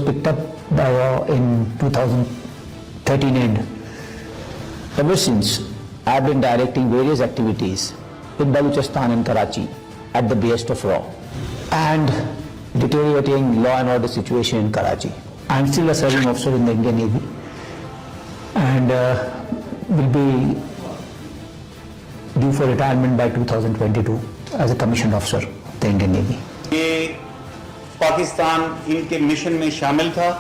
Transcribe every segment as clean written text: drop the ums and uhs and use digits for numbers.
picked up in 2013 end. Ever since, I've been directing various activities in Balochistan and Karachi at the behest of RAW and deteriorating law and order situation in Karachi. I'm still a serving officer in the Indian Navy and will be due for retirement by 2022 as a commissioned officer of the Indian Navy. ये पाकिस्तान इनके mission में शामिल था।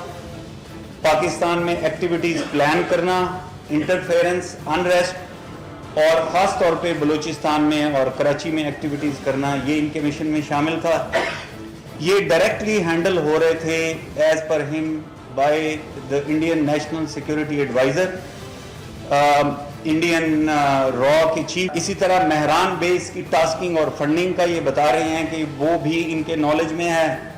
पाकिस्तान में activities plan करना, interference, unrest और ख़ास तौर पे बलूचिस्तान में और कराची में एक्टिविटीज़ करना, ये इनके मिशन में शामिल था। ये डायरेक्टली हैंडल हो रहे थे as per him by the Indian national security adviser, Indian रॉ के चीफ। इसी तरह मेहरान बेस की टास्किंग और फंडिंग का ये बता रहे हैं कि वो भी इनके नॉलेज में है।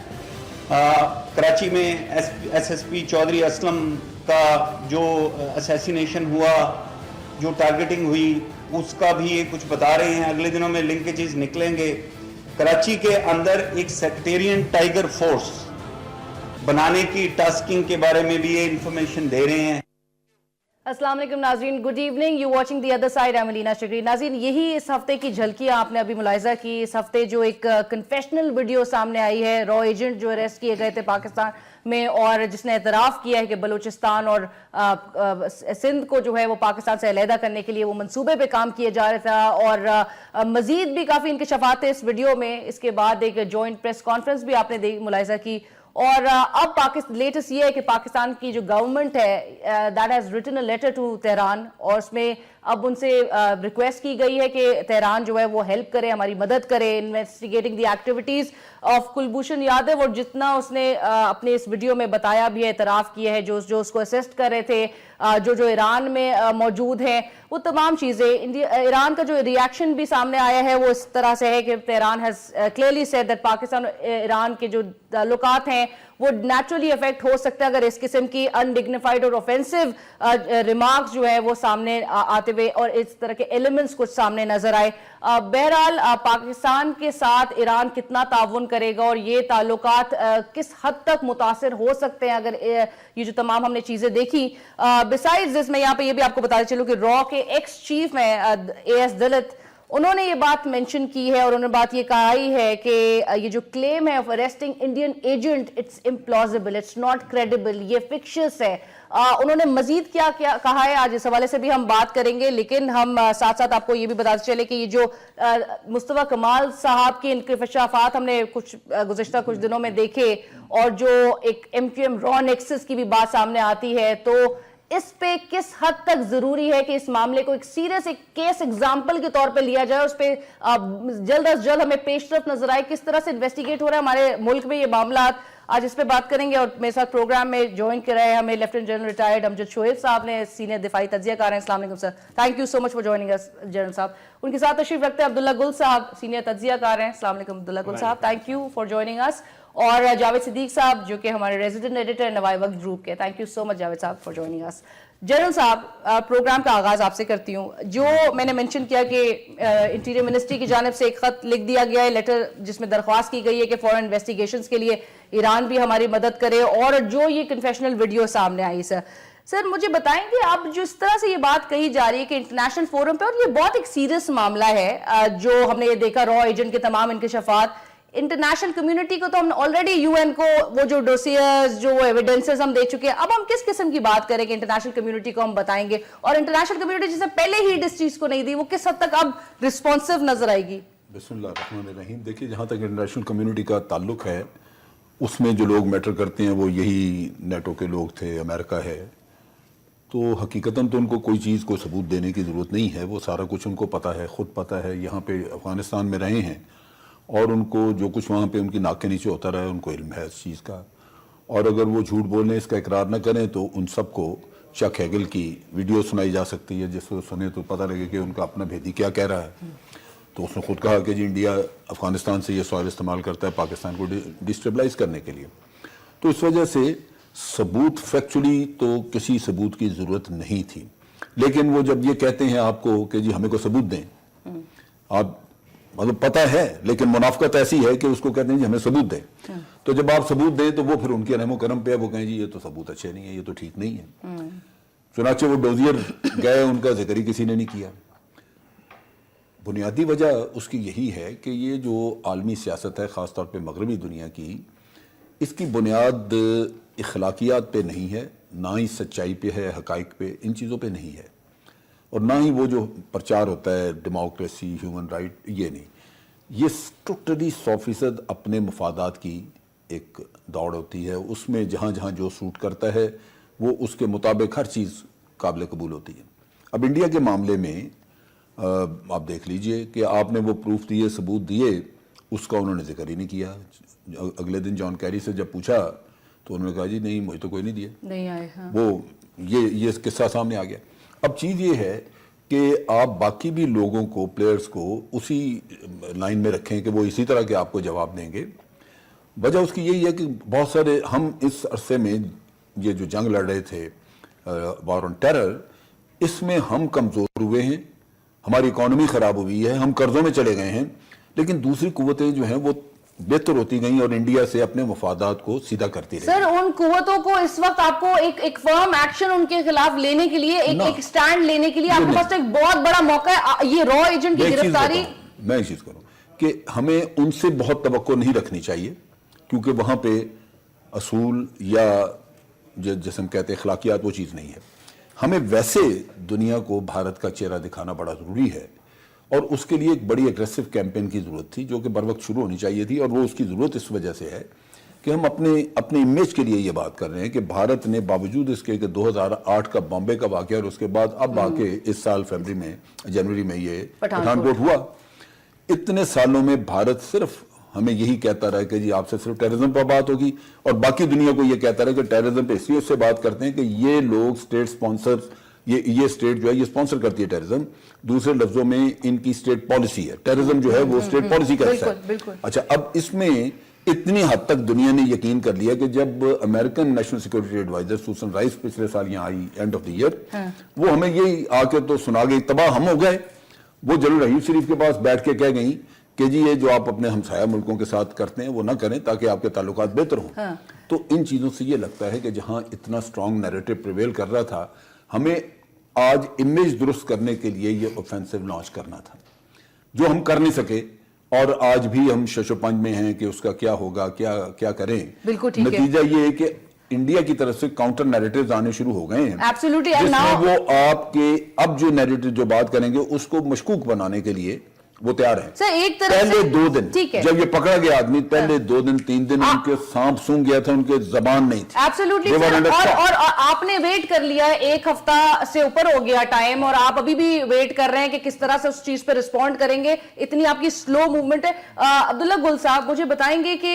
कराची में एसएसपी चौधरी असलम का जो असैसिनेशन हुआ, जो टारगेटिंग हुई, उसका भी ये कुछ बता रहे हैं। अगले दिनों में लिंकेजेस निकलेंगे। कराची के अंदर एक सेक्टेरियन टाइगर फोर्स बनाने की टास्किंग के बारे में भी ये इंफॉर्मेशन दे रहे हैं। अस्सलाम वालेकुम नाज़रीन, good evening, you watching the other side, I am Alina Shakri. नाज़रीन, यही इस हफ्ते की झलकियां आपने अभी मुलाहिजा की। इस हफ्ते जो एक कन्फेशनल वीडियो सामने आई है, रॉ एजेंट जो अरेस्ट किए गए थे पाकिस्तान में और जिसने एतराफ़ किया है कि बलूचिस्तान और सिंध को जो है वो पाकिस्तान से अलहदा करने के लिए वो मंसूबे पे काम किया जा रहा था और मज़ीद भी काफ़ी इनकशाफ़ात थे इस वीडियो में। इसके बाद एक जॉइंट प्रेस कॉन्फ्रेंस भी आपने मुलाहिजा की और अब लेटेस्ट ये है कि पाकिस्तान की जो गवर्नमेंट है that has written a letter to Tehran और उसमें अब उनसे रिक्वेस्ट की गई है कि तेहरान जो है वो हेल्प करे, हमारी मदद करे investigating the activities of Kulbhushan Yadav. और जितना उसने अपने इस वीडियो में बताया भी है, एतराफ़ किया है, जो उसको असिस्ट कर रहे थे, जो ईरान में मौजूद हैं, वो तमाम चीज़ें। ईरान का जो रिएक्शन भी सामने आया है वो इस तरह से है कि Tehran has clearly said that Pakistan Iran के जो ताल्लुकात हैं वो नेचुरली अफेक्ट हो सकता है अगर इस किस्म की अनडिग्निफाइड और ऑफेंसिव रिमार्क्स जो है वो सामने आते हुए और इस तरह के एलिमेंट्स कुछ सामने नजर आए। बहरहाल पाकिस्तान के साथ ईरान कितना ताउन करेगा और ये ताल्लुकात किस हद तक मुतासिर हो सकते हैं अगर ये जो तमाम हमने चीजें देखी। बिसाइड्स दिस, मैं यहाँ पे ये भी आपको बताते चलूं कि रॉ के एक्स चीफ हैं एएस दलित, उन्होंने ये बात मेंशन की है और उन्होंने बात ये कहा ही है कि ये जो क्लेम है of arresting Indian agent, it's implausible, it's not credible, ये फिक्शियस है। उन्होंने मजीद क्या क्या कहा है आज इस हवाले से भी हम बात करेंगे, लेकिन हम साथ साथ आपको ये भी बताते चले कि ये जो मुस्तफा कमाल साहब के इंकशाफात हमने गुज़िश्ता कुछ दिनों में देखे और जो एक एमक्यूएम रॉ नेक्सस की भी बात सामने आती है, तो इस पे किस हद तक जरूरी है कि इस मामले को एक सीरियस एक केस एग्जाम्पल के तौर पे लिया जाए, उस पे जल्द अज जल्द हमें पेशरफ नजर आए, किस तरह से इन्वेस्टिगेट हो रहा है हमारे मुल्क में ये मामला। आज इस पे बात करेंगे और मेरे साथ प्रोग्राम में ज्वाइन कर रहे हैं हमें lieutenant general retired Amjad Shoaib साहब ने, सीनियर दिफाई तज्जियाकार हैं। अस्सलाम वालेकुम sir, thank you so much for joining us general साहब। उनके साथ तशरीफ रखते हैं अब्दुल्ला गुल साहब, सीनियर तज्जियाकार हैं। अस्सलाम वालेकुम अब्दुल्ला गुल साहब, thank you for joining us. और जावेद सिद्दीक साहब जो कि हमारे रेजिडेंट एडिटर नवाए वक्त ग्रुप के, thank you so much Javed साहब फॉर ज्वाइनिंग अस। जनरल साहब, प्रोग्राम का आगाज आपसे करती हूँ। जो मैंने मेंशन किया कि इंटीरियर मिनिस्ट्री की जानिब से एक खत लिख दिया गया है, लेटर, जिसमें दरख्वास्त की गई है कि फॉरेन इन्वेस्टिगेशंस के लिए ईरान भी हमारी मदद करे और जो ये कन्फेशनल वीडियो सामने आई सर मुझे बताएंगे आप जो इस तरह से ये बात कही जा रही है कि इंटरनेशनल फोरम पे, और ये बहुत एक सीरियस मामला है जो हमने ये देखा रॉ एजेंट के तमाम इंकशाफात, इंटरनेशनल कम्युनिटी को तो हम ऑलरेडी यूएन को वो जो डोसियर्स जो एविडेंसेस हम दे चुके हैं, अब हम किस किस्म की बात करें कि इंटरनेशनल कम्युनिटी को हम बताएंगे और इंटरनेशनल कम्युनिटी जिसे पहले ही इस चीज को नहीं दी वो किस हद तक अब रिस्पॉन्सिव नजर आएगी? बिस्मिल्लाहिर्रहमानिर्रहीम। देखिए, जहाँ तक इंटरनेशनल कम्युनिटी का ताल्लुक है उसमें जो लोग मैटर करते हैं वो यही नेटो के लोग थे, अमेरिका है, तो हकीकतन तो उनको कोई चीज़ को सबूत देने की ज़रूरत नहीं है, वो सारा कुछ उनको पता है, ख़ुद पता है, यहाँ पे अफ़गानिस्तान में रहे हैं और उनको जो कुछ वहाँ पे उनकी नाक के नीचे होता रहा है उनको इल्म है इस चीज़ का। और अगर वो झूठ बोलने इसका इकरार न करें तो उन सबको चक हैगल की वीडियो सुनाई जा सकती है, जिसको सुने तो पता लगे कि उनका अपना भेदी क्या कह रहा है। तो उसने खुद कहा कि जी इंडिया अफ़गानिस्तान से ये सॉइल इस्तेमाल करता है पाकिस्तान को डिस्टेबलाइज करने के लिए। तो इस वजह से सबूत, फैक्चुअली तो किसी सबूत की ज़रूरत नहीं थी, लेकिन वो जब ये कहते हैं आपको कि जी हमें को सबूत दें, आप मतलब पता है, लेकिन मुनाफकत ऐसी है कि उसको कहते हैं जी हमें सबूत दें। तो जब आप सबूत दें तो वो फिर उनके रहमो करम पे है, वो कहें जी ये तो सबूत अच्छे नहीं है, ये तो ठीक नहीं है। चुनाचे वो डोजियर गए, उनका जिक्र ही किसी ने नहीं किया। बुनियादी वजह उसकी यही है कि ये जो आलमी सियासत है, ख़ास तौर पे मगरबी दुनिया की, इसकी बुनियाद इखलाकियात पे नहीं है, ना ही सच्चाई पे है, हकाइक पे, इन चीज़ों पे नहीं है, और ना ही वो जो प्रचार होता है डेमोक्रेसी, ह्यूमन राइट, ये नहीं। ये टोटली 100% अपने मफादात की एक दौड़ होती है, उसमें जहाँ जहाँ जो सूट करता है वो उसके मुताबिक हर चीज़ काबिल कबूल होती है। अब इंडिया के मामले में आप देख लीजिए कि आपने वो प्रूफ दिए, सबूत दिए, उसका उन्होंने जिक्र ही नहीं किया। अगले दिन जॉन कैरी से जब पूछा तो उन्होंने कहा जी नहीं, मुझे तो कोई नहीं दिए, नहीं आए। हाँ। वो ये किस्सा सामने आ गया। अब चीज़ ये है कि आप बाकी भी लोगों को, प्लेयर्स को उसी लाइन में रखें कि वो इसी तरह के आपको जवाब देंगे। वजह उसकी यही है कि बहुत सारे हम इस अरसे में ये जो जंग लड़ रहे थे, वॉर ऑन टेरर, इसमें हम कमज़ोर हुए हैं, हमारी इकॉनमी ख़राब हुई है, हम कर्ज़ों में चले गए हैं, लेकिन दूसरी कुव्वतें जो हैं वो बेहतर होती गई और इंडिया से अपने मफादात को सीधा करती रही। सर, उन कुव्वतों को इस वक्त आपको एक फर्म एक्शन उनके खिलाफ लेने के लिए, एक स्टैंड लेने के लिए आपके पास तो एक बहुत बड़ा मौका है। ये रॉ एजेंट की गिरफ्तारी, मैं एक चीज करूं कि हमें उनसे बहुत तवक्को नहीं रखनी चाहिए, क्योंकि वहां पे असूल या जैसे हम कहते हैं अखलाकियात, वो चीज नहीं है। हमें वैसे दुनिया को भारत का चेहरा दिखाना बड़ा जरूरी है, और उसके लिए एक बड़ी एग्रेसिव कैंपेन की जरूरत थी, जो कि बर वक्त शुरू होनी चाहिए थी। और वो उसकी जरूरत इस वजह से है कि हम अपने इमेज के लिए ये बात कर रहे हैं कि भारत ने बावजूद इसके कि 2008 का बॉम्बे का वाकया और उसके बाद अब आके इस साल जनवरी में ये पठानकोट हुआ, इतने सालों में भारत सिर्फ हमें यही कहता रहा कि जी आपसे सिर्फ टेररिज्म पर बात होगी, और बाकी दुनिया को ये कहता रहा कि टेररिज्म पे इसलिए उससे बात करते हैं कि ये लोग स्टेट स्पॉन्सर, ये स्टेट जो है ये स्पॉन्सर करती है टेररिज्म। दूसरे लफ्जों में इनकी स्टेट पॉलिसी है, टेररिज्म जो है वो स्टेट पॉलिसी का हिस्सा है। अच्छा, अब इसमें इतनी हद तक दुनिया ने यकीन कर लिया कि जब American national security adviser Susan Rice पिछले साल यहाँ आई एंड ऑफ द ईयर, वो हमें यही आके तो सुना गई, तबाह हम हो गए। वो जनरल रहीम शरीफ के पास बैठ के कह गई कि जी ये जो आप अपने हमसाया मुल्कों के साथ करते हैं वो ना करें, ताकि आपके ताल्लुकात बेहतर हों। तो इन चीजों से ये लगता है कि जहां इतना स्ट्रांग नैरेटिव प्रिवेल कर रहा था, हमें आज इमेज दुरुस्त करने के लिए ये ऑफेंसिव लॉन्च करना था, जो हम कर नहीं सके, और आज भी हम शशोपंज में हैं कि उसका क्या होगा, क्या करें। बिल्कुल ठीक है। नतीजा ये है कि इंडिया की तरफ से काउंटर नैरेटिव्स आने शुरू हो गए हैं, एब्सोल्युटली, जिसमें वो आपके अब जो नैरेटिव जो बात करेंगे उसको मशकूक बनाने के लिए वो तैयार है। सर, एक तरफ पहले 2 दिन जब ये पकड़ा गया आदमी, पहले 2 दिन 3 दिन उनके सांप सूंघ गया था, उनके जबान नहीं थी। एब्सोल्युटली सर, और आपने वेट कर लिया, 1 हफ्ता से ऊपर हो गया टाइम, और आप अभी भी वेट कर रहे हैं कि किस तरह से उस चीज पे रिस्पॉन्ड करेंगे। इतनी आपकी स्लो मूवमेंट है। अब्दुल्ला गुल साहब, मुझे बताएंगे कि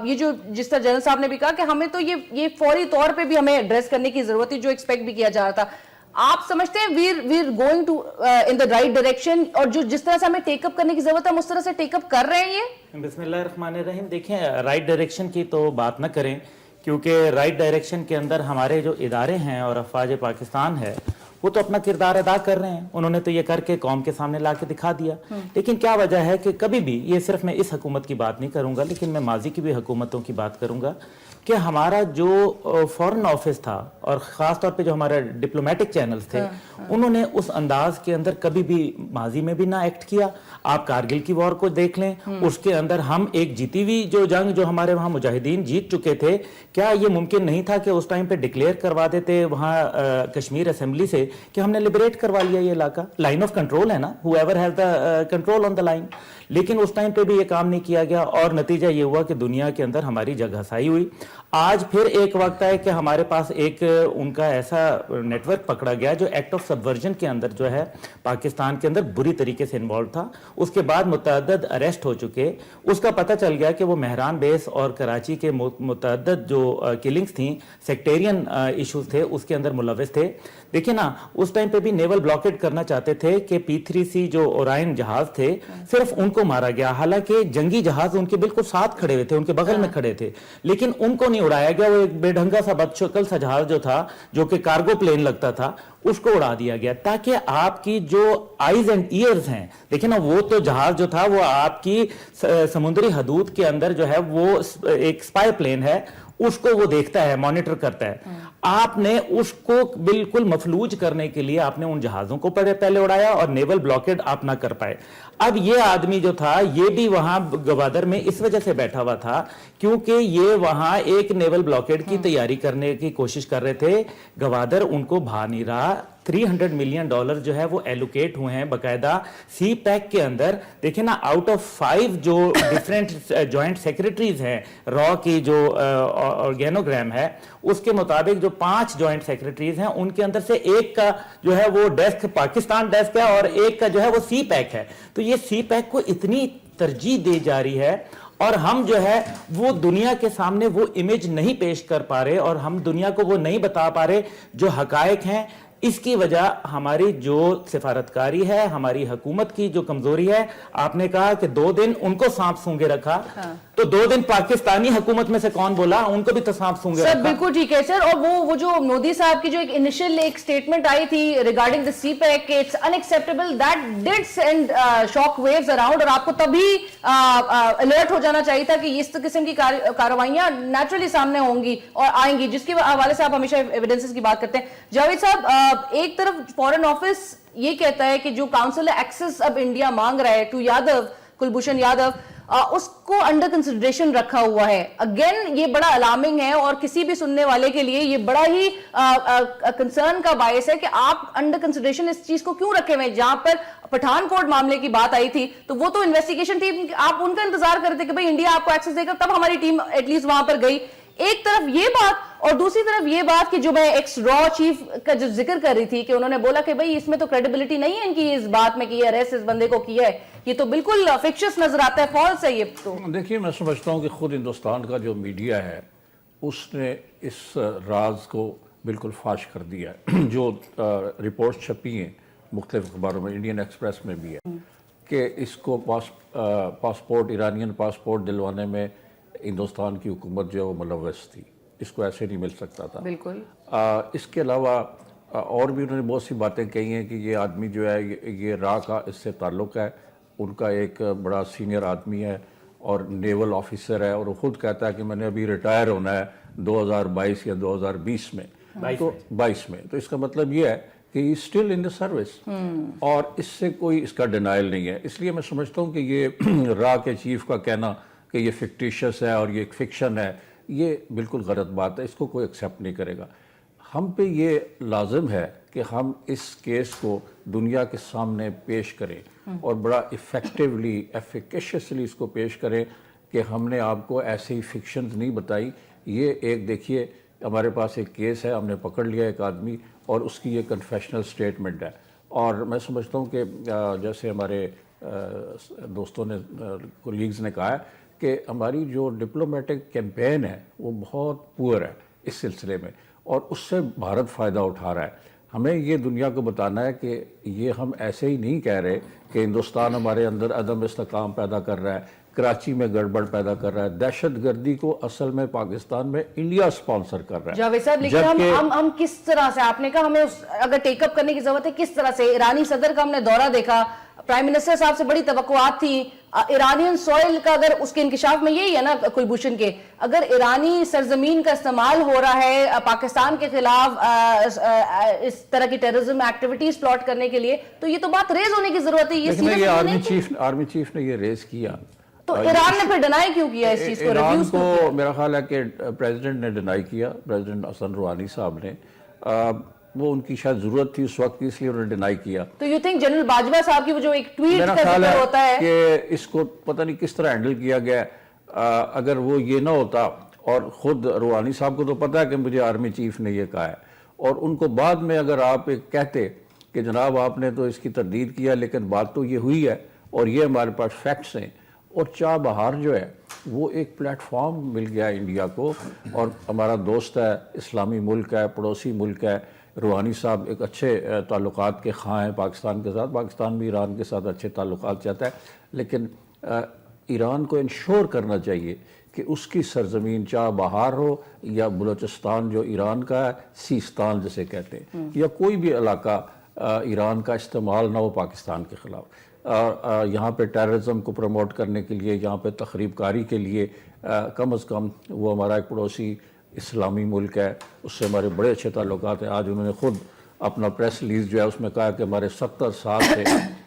ये जो जिस तरह जनरल साहब ने भी कहा कि हमें तो ये फौरी तौर पे भी हमें एड्रेस करने की जरूरत है, जो एक्सपेक्ट भी किया जा रहा था। आप समझते हैं we're going to in the right direction, और जो जिस तरह से हमें टेकअप करने की जरूरत है हम उस तरह से टेकअप कर रहे हैं? ये बिस्मिल्लाहिर्रहमानिर्रहीम, देखें, राइट डायरेक्शन की तो बात न करें, क्योंकि राइट डायरेक्शन के अंदर हमारे जो इदारे हैं और अफवाज पाकिस्तान है वो तो अपना किरदार अदा कर रहे हैं। उन्होंने तो ये करके कौम के सामने ला के दिखा दिया। लेकिन क्या वजह है कि कभी भी, ये सिर्फ मैं इस हुकूमत की बात नहीं करूंगा, लेकिन मैं माजी की भी हुकूमतों की बात करूंगा, कि हमारा जो फॉरेन ऑफिस था और ख़ास तौर पे जो हमारे डिप्लोमेटिक चैनल्स थे, उन्होंने उस अंदाज के अंदर कभी भी माजी में भी ना एक्ट किया। आप कारगिल की वॉर को देख लें, उसके अंदर हम एक जीती हुई जो जंग जो हमारे वहाँ मुजाहिदीन जीत चुके थे, क्या ये मुमकिन नहीं था कि उस टाइम पे डिक्लेयर करवा देते वहाँ कश्मीर असेंबली से कि हमने लिबरेट करवा लिया ये इलाका? लाइन ऑफ कंट्रोल है ना, whoever has the control on the line. लेकिन उस टाइम पे भी ये काम नहीं किया गया, और नतीजा ये हुआ कि दुनिया के अंदर हमारी जगहसाई हुई। आज फिर एक वक्त है कि हमारे पास एक उनका ऐसा नेटवर्क पकड़ा गया जो एक्ट ऑफ सबवर्जन के अंदर जो है पाकिस्तान के अंदर बुरी तरीके से इन्वॉल्व था। उसके बाद मुतअद्दिद अरेस्ट हो चुके, उसका पता चल गया कि वो मेहरान बेस और कराची के मुतअद्दिद जो किलिंग्स थी, सेक्टेरियन इश्यूज थे, उसके अंदर मुलविस थे। देखिए ना, उस टाइम पे भी नेवल ब्लॉकेड करना चाहते थे कि P3C जो ओरायन जहाज थे सिर्फ उनको मारा गया, हालांकि जंगी जहाज उनके बिल्कुल साथ खड़े हुए थे, उनके बगल में खड़े थे, लेकिन उनको नहीं उड़ाया गया। वो एक बेढंगा सा बदशक्ल सा जहाज जो था, जो कि कार्गो प्लेन लगता था, उसको उड़ा दिया गया ताकि आपकी जो आईज एंड ईयर्स हैं, देखिए ना, वो तो जहाज जो था वो आपकी समुद्री हदूद के अंदर जो है वो एक स्पाई प्लेन है, उसको वो देखता है, मॉनिटर करता है। आपने उसको बिल्कुल मफलूज करने के लिए आपने उन जहाजों को पहले उड़ाया और नेवल ब्लॉकेड आप ना कर पाए। अब ये आदमी जो था ये भी वहां गवादर में इस वजह से बैठा हुआ था क्योंकि ये वहां एक नेवल ब्लॉकेड की तैयारी करने की कोशिश कर रहे थे। गवादर उनको भा नहीं रहा। $300 मिलियन जो है वो एलोकेट हुए हैं बकायदा सी पैक के अंदर। देखिए ना, आउट ऑफ 5 जो डिफरेंट जॉइंट सेक्रेटरीज हैं, रॉ की जो ऑर्गेनोग्राम है उसके मुताबिक जो 5 जॉइंट सेक्रेटरीज हैं उनके अंदर से एक का जो है वो डेस्क पाकिस्तान डेस्क है और एक का जो है वो सी पैक है। तो ये सी पैक को इतनी तरजीह दी जा रही है और हम जो है वो दुनिया के सामने वो इमेज नहीं पेश कर पा रहे और हम दुनिया को वो नहीं बता पा रहे जो हकायक हैं। इसकी वजह हमारी जो सिफारतकारी है, हमारी हुकूमत की जो कमजोरी है। आपने कहा कि 2 दिन उनको सांप सूंघे रखा, तो 2 दिन पाकिस्तानी हुकूमत में से कौन बोला? उनको भी तो सांप सूंघे रखा। सर बिल्कुल ठीक है सर। और वो जो मोदी साहब की जो एक इनिशियल एक स्टेटमेंट आई थी regarding the CPEC, it's unacceptable, that did send shock waves around, और आपको तभी अलर्ट हो जाना चाहिए था कि इस किस्म की कार्रवाइयां नेचुरली सामने होंगी और आएंगी, जिसके हवाले से आप हमेशा एविडेंसेस की बात करते हैं। जावेद साहब, एक तरफ फॉरेन ऑफिस ये कहता है कि जो काउंसिलर एक्सेस अब इंडिया मांग रहा है टू यादव, कुलभूषण यादव, उसको अंडर कंसिडरेशन रखा हुआ है। अगेन ये बड़ा अलार्मिंग है और किसी भी सुनने वाले के लिए ये बड़ा ही कंसर्न का बायस है कि आप अंडर कंसिडरेशन इस चीज को क्यों रखे हुए हैं। जहां पर पठानकोट मामले की बात आई थी तो वो तो इन्वेस्टिगेशन टीम, आप उनका इंतजार करते कि भाई इंडिया आपको एक्सेस देगा, तब हमारी टीम एटलीस्ट वहां पर गई। एक तरफ ये बात और दूसरी तरफ ये बात कि जो मैं एक्स रॉ चीफ का जो जिक्र कर रही थी कि उन्होंने बोला कि भाई इसमें तो क्रेडिबिलिटी नहीं है इनकी इस बात में कि ये अरेस्ट इस बंदे को किया है, ये तो बिल्कुल फिक्शियस नजर आता है, फॉल्स है ये तो। देखिए, मैं समझता हूँ कि खुद हिंदुस्तान का जो मीडिया है उसने इस राज को बिल्कुल फाश कर दिया है। जो रिपोर्ट छपी हैं मुख्तलिफ अखबारों में, इंडियन एक्सप्रेस में भी है कि इसको पासपोर्ट, ईरानियन पासपोर्ट दिलवाने में हिंदुस्तान की हुकूमत जो है वो मुलव्वस थी, इसको ऐसे नहीं मिल सकता था। बिल्कुल। इसके अलावा और भी उन्होंने बहुत सी बातें कही हैं कि ये आदमी जो है ये रा का इससे ताल्लुक़ है, उनका एक बड़ा सीनियर आदमी है और नेवल ऑफिसर है और वो खुद कहता है कि मैंने अभी रिटायर होना है 2022 या 2020 में, तो 22 में। तो इसका मतलब ये है कि स्टिल इन द सर्विस और इससे कोई इसका डिनाइल नहीं है। इसलिए मैं समझता हूँ कि ये रा के चीफ का कहना कि ये फिक्टिशियस है और ये एक फिक्शन है, ये बिल्कुल गलत बात है, इसको कोई एक्सेप्ट नहीं करेगा। हम पे ये लाजिम है कि हम इस केस को दुनिया के सामने पेश करें और बड़ा इफ़ेक्टिवली, एफिकेशियसली इसको पेश करें कि हमने आपको ऐसे ही फिक्शंस नहीं बताई। ये एक देखिए, हमारे पास एक केस है, हमने पकड़ लिया एक आदमी और उसकी ये कन्फेशनल स्टेटमेंट है। और मैं समझता हूँ कि जैसे हमारे दोस्तों ने, कोलीग्स ने कहा है कि हमारी जो डिप्लोमेटिक कैंपेन है वो बहुत पुअर है इस सिलसिले में और उससे भारत फ़ायदा उठा रहा है। हमें ये दुनिया को बताना है कि ये हम ऐसे ही नहीं कह रहे कि हिंदुस्तान हमारे अंदर अदम इस्तेकाम पैदा कर रहा है, कराची में गड़बड़ पैदा कर रहा है। दहशत गर्दी को असल में पाकिस्तान में इंडिया स्पॉन्सर कर रहा है। जावेद साहब, लेकिन हम किस तरह से, आपने कहा हमें अगर टेकअप करने की जरूरत है, किस तरह से? ईरानी सदर का हमने दौरा देखा, प्राइम मिनिस्टर साहब से बड़ी तवक्कुआत थी। ईरानियन सॉइल का अगर उसके इंकिशाफ में यही है ना कुलभूषण के, अगर ईरानी सरजमीन का इस्तेमाल हो रहा है पाकिस्तान के खिलाफ इस तरह की टेररिज्म एक्टिविटीज प्लॉट करने के लिए, तो ये तो बात रेज होने की जरूरत है। ये आर्मी चीफ ने ये रेज किया, तो ईरान ने फिर डिनाई क्यों किया इस चीज को? ईरान को मेरा ख्याल है कि प्रेसिडेंट ने डिनाई किया, प्रेसिडेंट हसन रूहानी साहब ने। वो उनकी शायद जरूरत थी उस वक्त की, इसलिए उन्होंने डिनाई किया। तो यू थिंक जनरल बाजवा साहब की वो जो एक ट्वीट का जिक्र होता है कि इसको पता नहीं किस तरह हैंडल किया गया, अगर वो ये ना होता, और खुद रूहानी साहब को तो पता है कि मुझे आर्मी चीफ ने ये कहा है, और उनको बाद में अगर आप एक कहते कि जनाब आपने तो इसकी तरदीद किया लेकिन बात तो ये हुई है और ये हमारे पास फैक्ट्स हैं, और चाह बहार जो है वो एक प्लेटफॉर्म मिल गया इंडिया को, और हमारा दोस्त है, इस्लामी मुल्क है, पड़ोसी मुल्क है, روحانی صاحب ایک اچھے تعلقات کے خواہاں ہیں پاکستان کے ساتھ، پاکستان بھی ایران کے ساتھ اچھے تعلقات چاہتا ہے، لیکن ایران کو انشور کرنا چاہیے کہ اس کی سرزمین چاہے بہار ہو یا بلوچستان جو ایران کا ہے، سیستان جسے کہتے ہیں، یا کوئی بھی علاقہ ایران کا استعمال نہ ہو پاکستان کے خلاف، یہاں پہ ٹیررزم کو پروموٹ کرنے کے لیے، یہاں پہ تخریب کاری کے لیے کم از کم وہ ہمارا ایک پڑوسی اسلامی ملک ہے، اس سے ہمارے بڑے اچھے تعلقات ہیں۔ آج انہوں نے خود اپنا پریس ریلیز جو ہے اس میں کہا کہ ہمارے 70 سال سے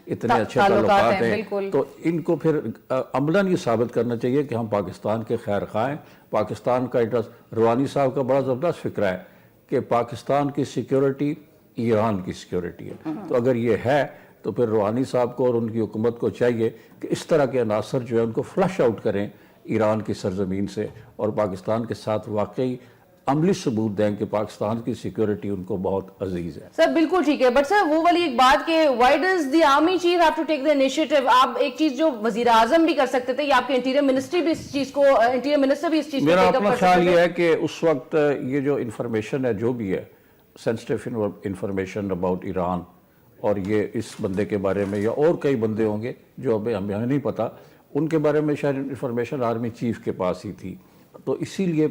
اتنے اچھے تعلقات ہیں، تو ان کو پھر عملاً یہ ثابت کرنا چاہیے کہ ہم پاکستان کے خیر خواہ ہیں، پاکستان کا انٹرسٹ۔ روحانی صاحب کا بڑا زبردست فکرہ ہے کہ پاکستان کی سیکیورٹی ایران کی سیکیورٹی ہے، تو اگر یہ ہے تو پھر روحانی صاحب کو اور ان کی حکومت کو چاہیے کہ اس طرح کے عناصر جو ہیں ان کو فلش آؤٹ کریں ایران کی سرزمین سے، اور پاکستان کے ساتھ واقعی عملی ثبوت دیں کہ پاکستان کی سیکیورٹی ان کو بہت عزیز ہے۔ سر بالکل ٹھیک ہے، بٹ سر وہ والی ایک بات کہ why does the army chief have to take the initiative? آپ ایک چیز جو وزیر اعظم بھی کر سکتے تھے، یا آپ کے انٹیریئر منسٹر بھی اس چیز کو میرا اپنا خیال یہ ہے کہ اس وقت یہ جو انفارمیشن ہے جو بھی ہے سینسٹیو انفارمیشن اباؤٹ ایران، اور یہ اس بندے کے بارے میں یا اور کئی بندے ہوں گے جو ہمیں نہیں پتا، ان کے بارے میں شاید انفارمیشن آرمی چیف کے پاس ہی تھی، تو اسی لیے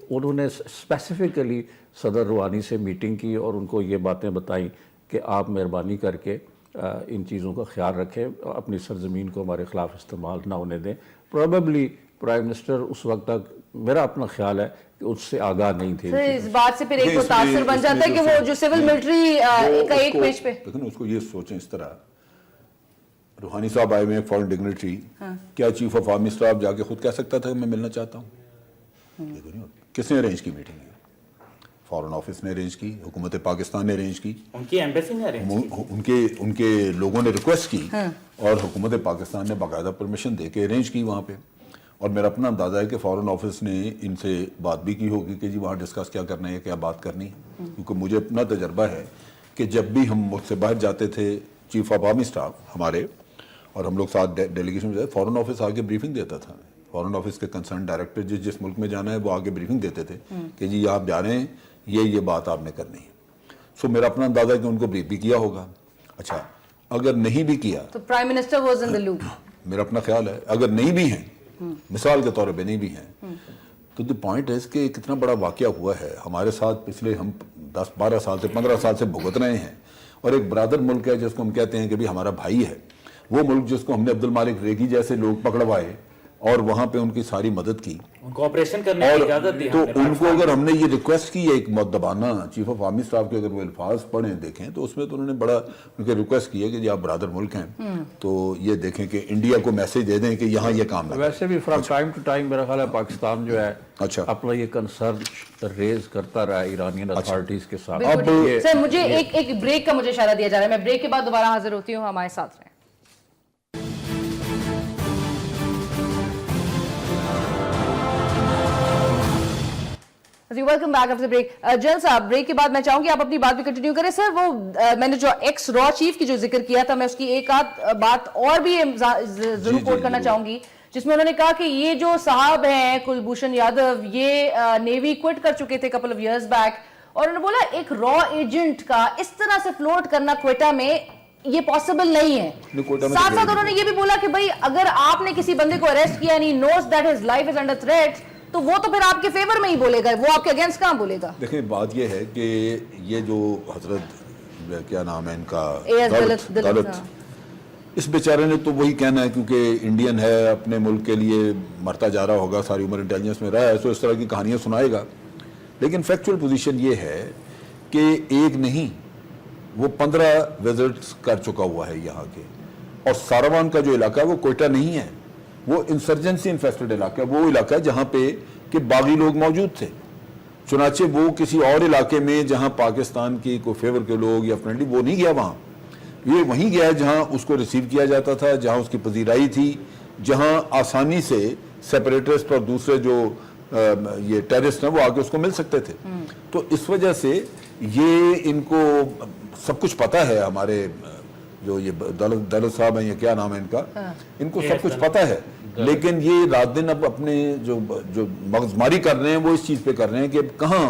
انہوں نے اسپیسیفکلی صدر روحانی سے میٹنگ کی اور ان کو یہ باتیں بتائیں کہ آپ مہربانی کر کے ان چیزوں کا خیال رکھیں، اپنی سرزمین کو ہمارے خلاف استعمال نہ ہونے دیں۔ پروبیبلی پرائم منسٹر اس وقت تک میرا اپنا خیال ہے کہ اس سے آگاہ نہیں تھے۔ اس بات سے پھر ایک متاثر بن جاتا ہے کہ وہ جو سول ملٹری کا ایک پیج پہ، لیکن اس کو یہ سوچیں اس طرح، روحانی صاحب آئے ہوئے ہیں فورن ڈگنیٹری، کیا چیف آف آرمی اسٹاف جا کے خود کہہ سکتا تھا کہ میں ملنا چاہتا ہوں؟ کس نے ارینج کی میٹنگ؟ فورن آفس نے ارینج کی، حکومت پاکستان نے ارینج کی، ان کی ایمبیسی نے ارینج کی، ان کے لوگوں نے ریکویسٹ کی، اور حکومت پاکستان نے باقاعدہ پرمیشن دے کے ارینج کی وہاں پہ۔ اور میرا اپنا اندازہ ہے کہ فورن آفس نے ان سے بات بھی کی ہوگی کہ جی وہاں ڈسکس کیا کرنا ہے، کیا بات کرنی ہے، کیونکہ مجھے اپنا تجربہ ہے کہ جب بھی ہم ملک سے باہر جاتے تھے چیف آف آرمی اسٹاف ہمارے، اور ہم لوگ ساتھ ڈیلیگیشن میں جاتے، فورن آفس آگے بریفنگ دیتا تھا، فورن آفس کے کنسرن ڈائریکٹر جس ملک میں جانا ہے وہ آگے بریفنگ دیتے تھے کہ جی آپ جا رہے ہیں، یہ بات آپ نے کرنی ہے۔ سو میرا اپنا اندازہ ہے کہ ان کو بریف بھی کیا ہوگا۔ اچھا، اگر نہیں بھی کیا تو prime minister was in the loop. میرا اپنا خیال ہے اگر نہیں بھی ہیں، مثال کے طور پہ نہیں بھی ہیں، تو دی پوائنٹ ہے کہ کتنا بڑا واقعہ ہوا ہے ہمارے ساتھ، پچھلے ہم 10-12 سال سے 15 سال سے بھگت رہے ہیں، اور ایک برادر ملک ہے جس کو ہم کہتے ہیں کہ بھی ہمارا بھائی ہے، وہ ملک جس کو ہم نے عبد المالک ریگی جیسے لوگ پکڑوائے اور وہاں پہ ان کی ساری مدد کی، ان کو آپریشن کرنے کی اجازت دی، تو ان کو اگر ہم نے یہ ریکویسٹ کی ہے ایک مؤدبانہ، چیف آف آرمی اسٹاف کے اگر وہ الفاظ پڑھیں دیکھیں تو اس میں تو انہوں نے بڑا ان کے ریکویسٹ کی ہے کہ جی آپ برادر ملک ہیں تو یہ دیکھیں کہ انڈیا کو میسج دے دیں کہ یہاں یہ کام نہ۔ ویسے بھی فرام ٹائم ٹو ٹائم میرا خیال ہے پاکستان جو ہے اپنا یہ کنسرن ریز کرتا رہا ہے ایرانین اتھارٹیز کے ساتھ۔ سر مجھے ایک بریک کا مجھے اشارہ دیا جا رہا ہے، میں بریک کے بعد دوبارہ حاضر ہوتی ہوں، ہمارے ساتھ رہیں۔ Welcome back after break. General صاحب، بریک کے بعد میں چاہوں گی آپ اپنی بات بھی کنٹینیو کریں۔ سر وہ میں نے جو ایکس را چیف کی جو ذکر کیا تھا، میں اس کی ایک آدھ بات اور بھی ضرور کوٹ کرنا چاہوں گی، جس میں انہوں نے کہا کہ یہ جو صاحب ہیں کلبھوشن یادو، یہ نیوی کوئٹ کر چکے تھے کپل آف ایئرز بیک، اور انہوں نے بولا ایک را ایجنٹ کا اس طرح سے فلوٹ کرنا کوئٹہ میں یہ پاسبل نہیں ہے۔ ساتھ ساتھ انہوں نے یہ بھی بولا کہ بھائی اگر آپ نے کسی بندے کو اریسٹ کیا نہیں، knows that his life is under threat, تو وہ تو پھر آپ کے فیور میں ہی بولے گا، وہ آپ کے اگینسٹ کہاں بولے گا؟ دیکھیں بات یہ ہے کہ یہ جو حضرت کیا نام ہے ان کا دولت، اس بیچارے نے تو وہی کہنا ہے کیونکہ انڈین ہے، اپنے ملک کے لیے مرتا جا رہا ہوگا، ساری عمر انٹیلیجنس میں رہا ہے، تو اس طرح کی کہانیاں سنائے گا، لیکن فیکچول پوزیشن یہ ہے کہ ایک نہیں وہ 15 وزٹس کر چکا ہوا ہے یہاں کے، اور ساروان کا جو علاقہ ہے وہ کوئٹہ نہیں ہے، وہ انسرجنسی انفیسٹڈ علاقہ ہے، وہ علاقہ ہے جہاں پہ کہ باغی لوگ موجود تھے، چنانچہ وہ کسی اور علاقے میں جہاں پاکستان کی کوئی فیور کے لوگ یا فرینڈلی، وہ نہیں گیا وہاں، یہ وہیں گیا جہاں اس کو ریسیو کیا جاتا تھا، جہاں اس کی پذیرائی تھی، جہاں آسانی سے سیپریٹسٹ اور دوسرے جو یہ ٹیررسٹ ہیں وہ آگے اس کو مل سکتے تھے۔ تو اس وجہ سے یہ ان کو سب کچھ پتہ ہے، ہمارے جو یہ دولت صاحب ہیں، یہ کیا نام ہے ان کا، ان کو سب کچھ پتہ ہے، لیکن یہ رات دن اب اپنے جو مغزماری کر رہے ہیں وہ اس چیز پہ کر رہے ہیں کہ اب کہاں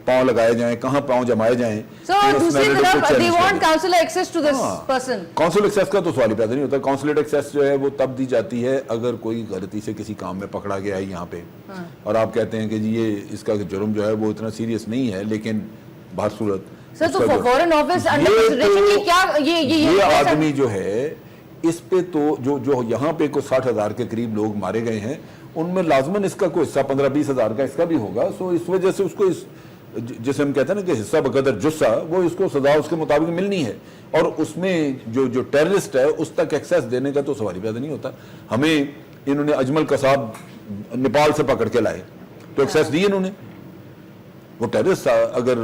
पांव लगाए जाएं, कहाँ पांव जमाए जाएं। So, और दूसरी तरफ they want consular access to this person. Council access का तो सवाल ही पैदा नहीं होता। काउंसिलेट एक्सेस जो है वो तब दी जाती है अगर कोई गलती से किसी काम में पकड़ा गया है यहाँ पे, और आप कहते हैं कि जी ये इसका जुर्म जो है वो इतना सीरियस नहीं है, लेकिन बासूरत सर तो फॉरेन ऑफिस अंडर कंसिडरेशन ये क्या ये आदमी जो है इस पे तो जो यहाँ पे को 60,000 के करीब लोग मारे गए हैं, उनमें लाजमन इसका कोई हिस्सा 15-20 हज़ार का इसका भी होगा। सो इस वजह से उसको जिसे हम कहते हैं ना कि हिस्सा बकदर जुस्सा, वो इसको सजा उसके मुताबिक मिलनी है, और उसमें जो टेररिस्ट है उस तक एक्सेस देने का तो सवाल ही पैदा नहीं होता। हमें इन्होंने अजमल कसाब नेपाल से पकड़ के लाए तो एक्सेस दी इन्होंने, वो टेररिस्ट अगर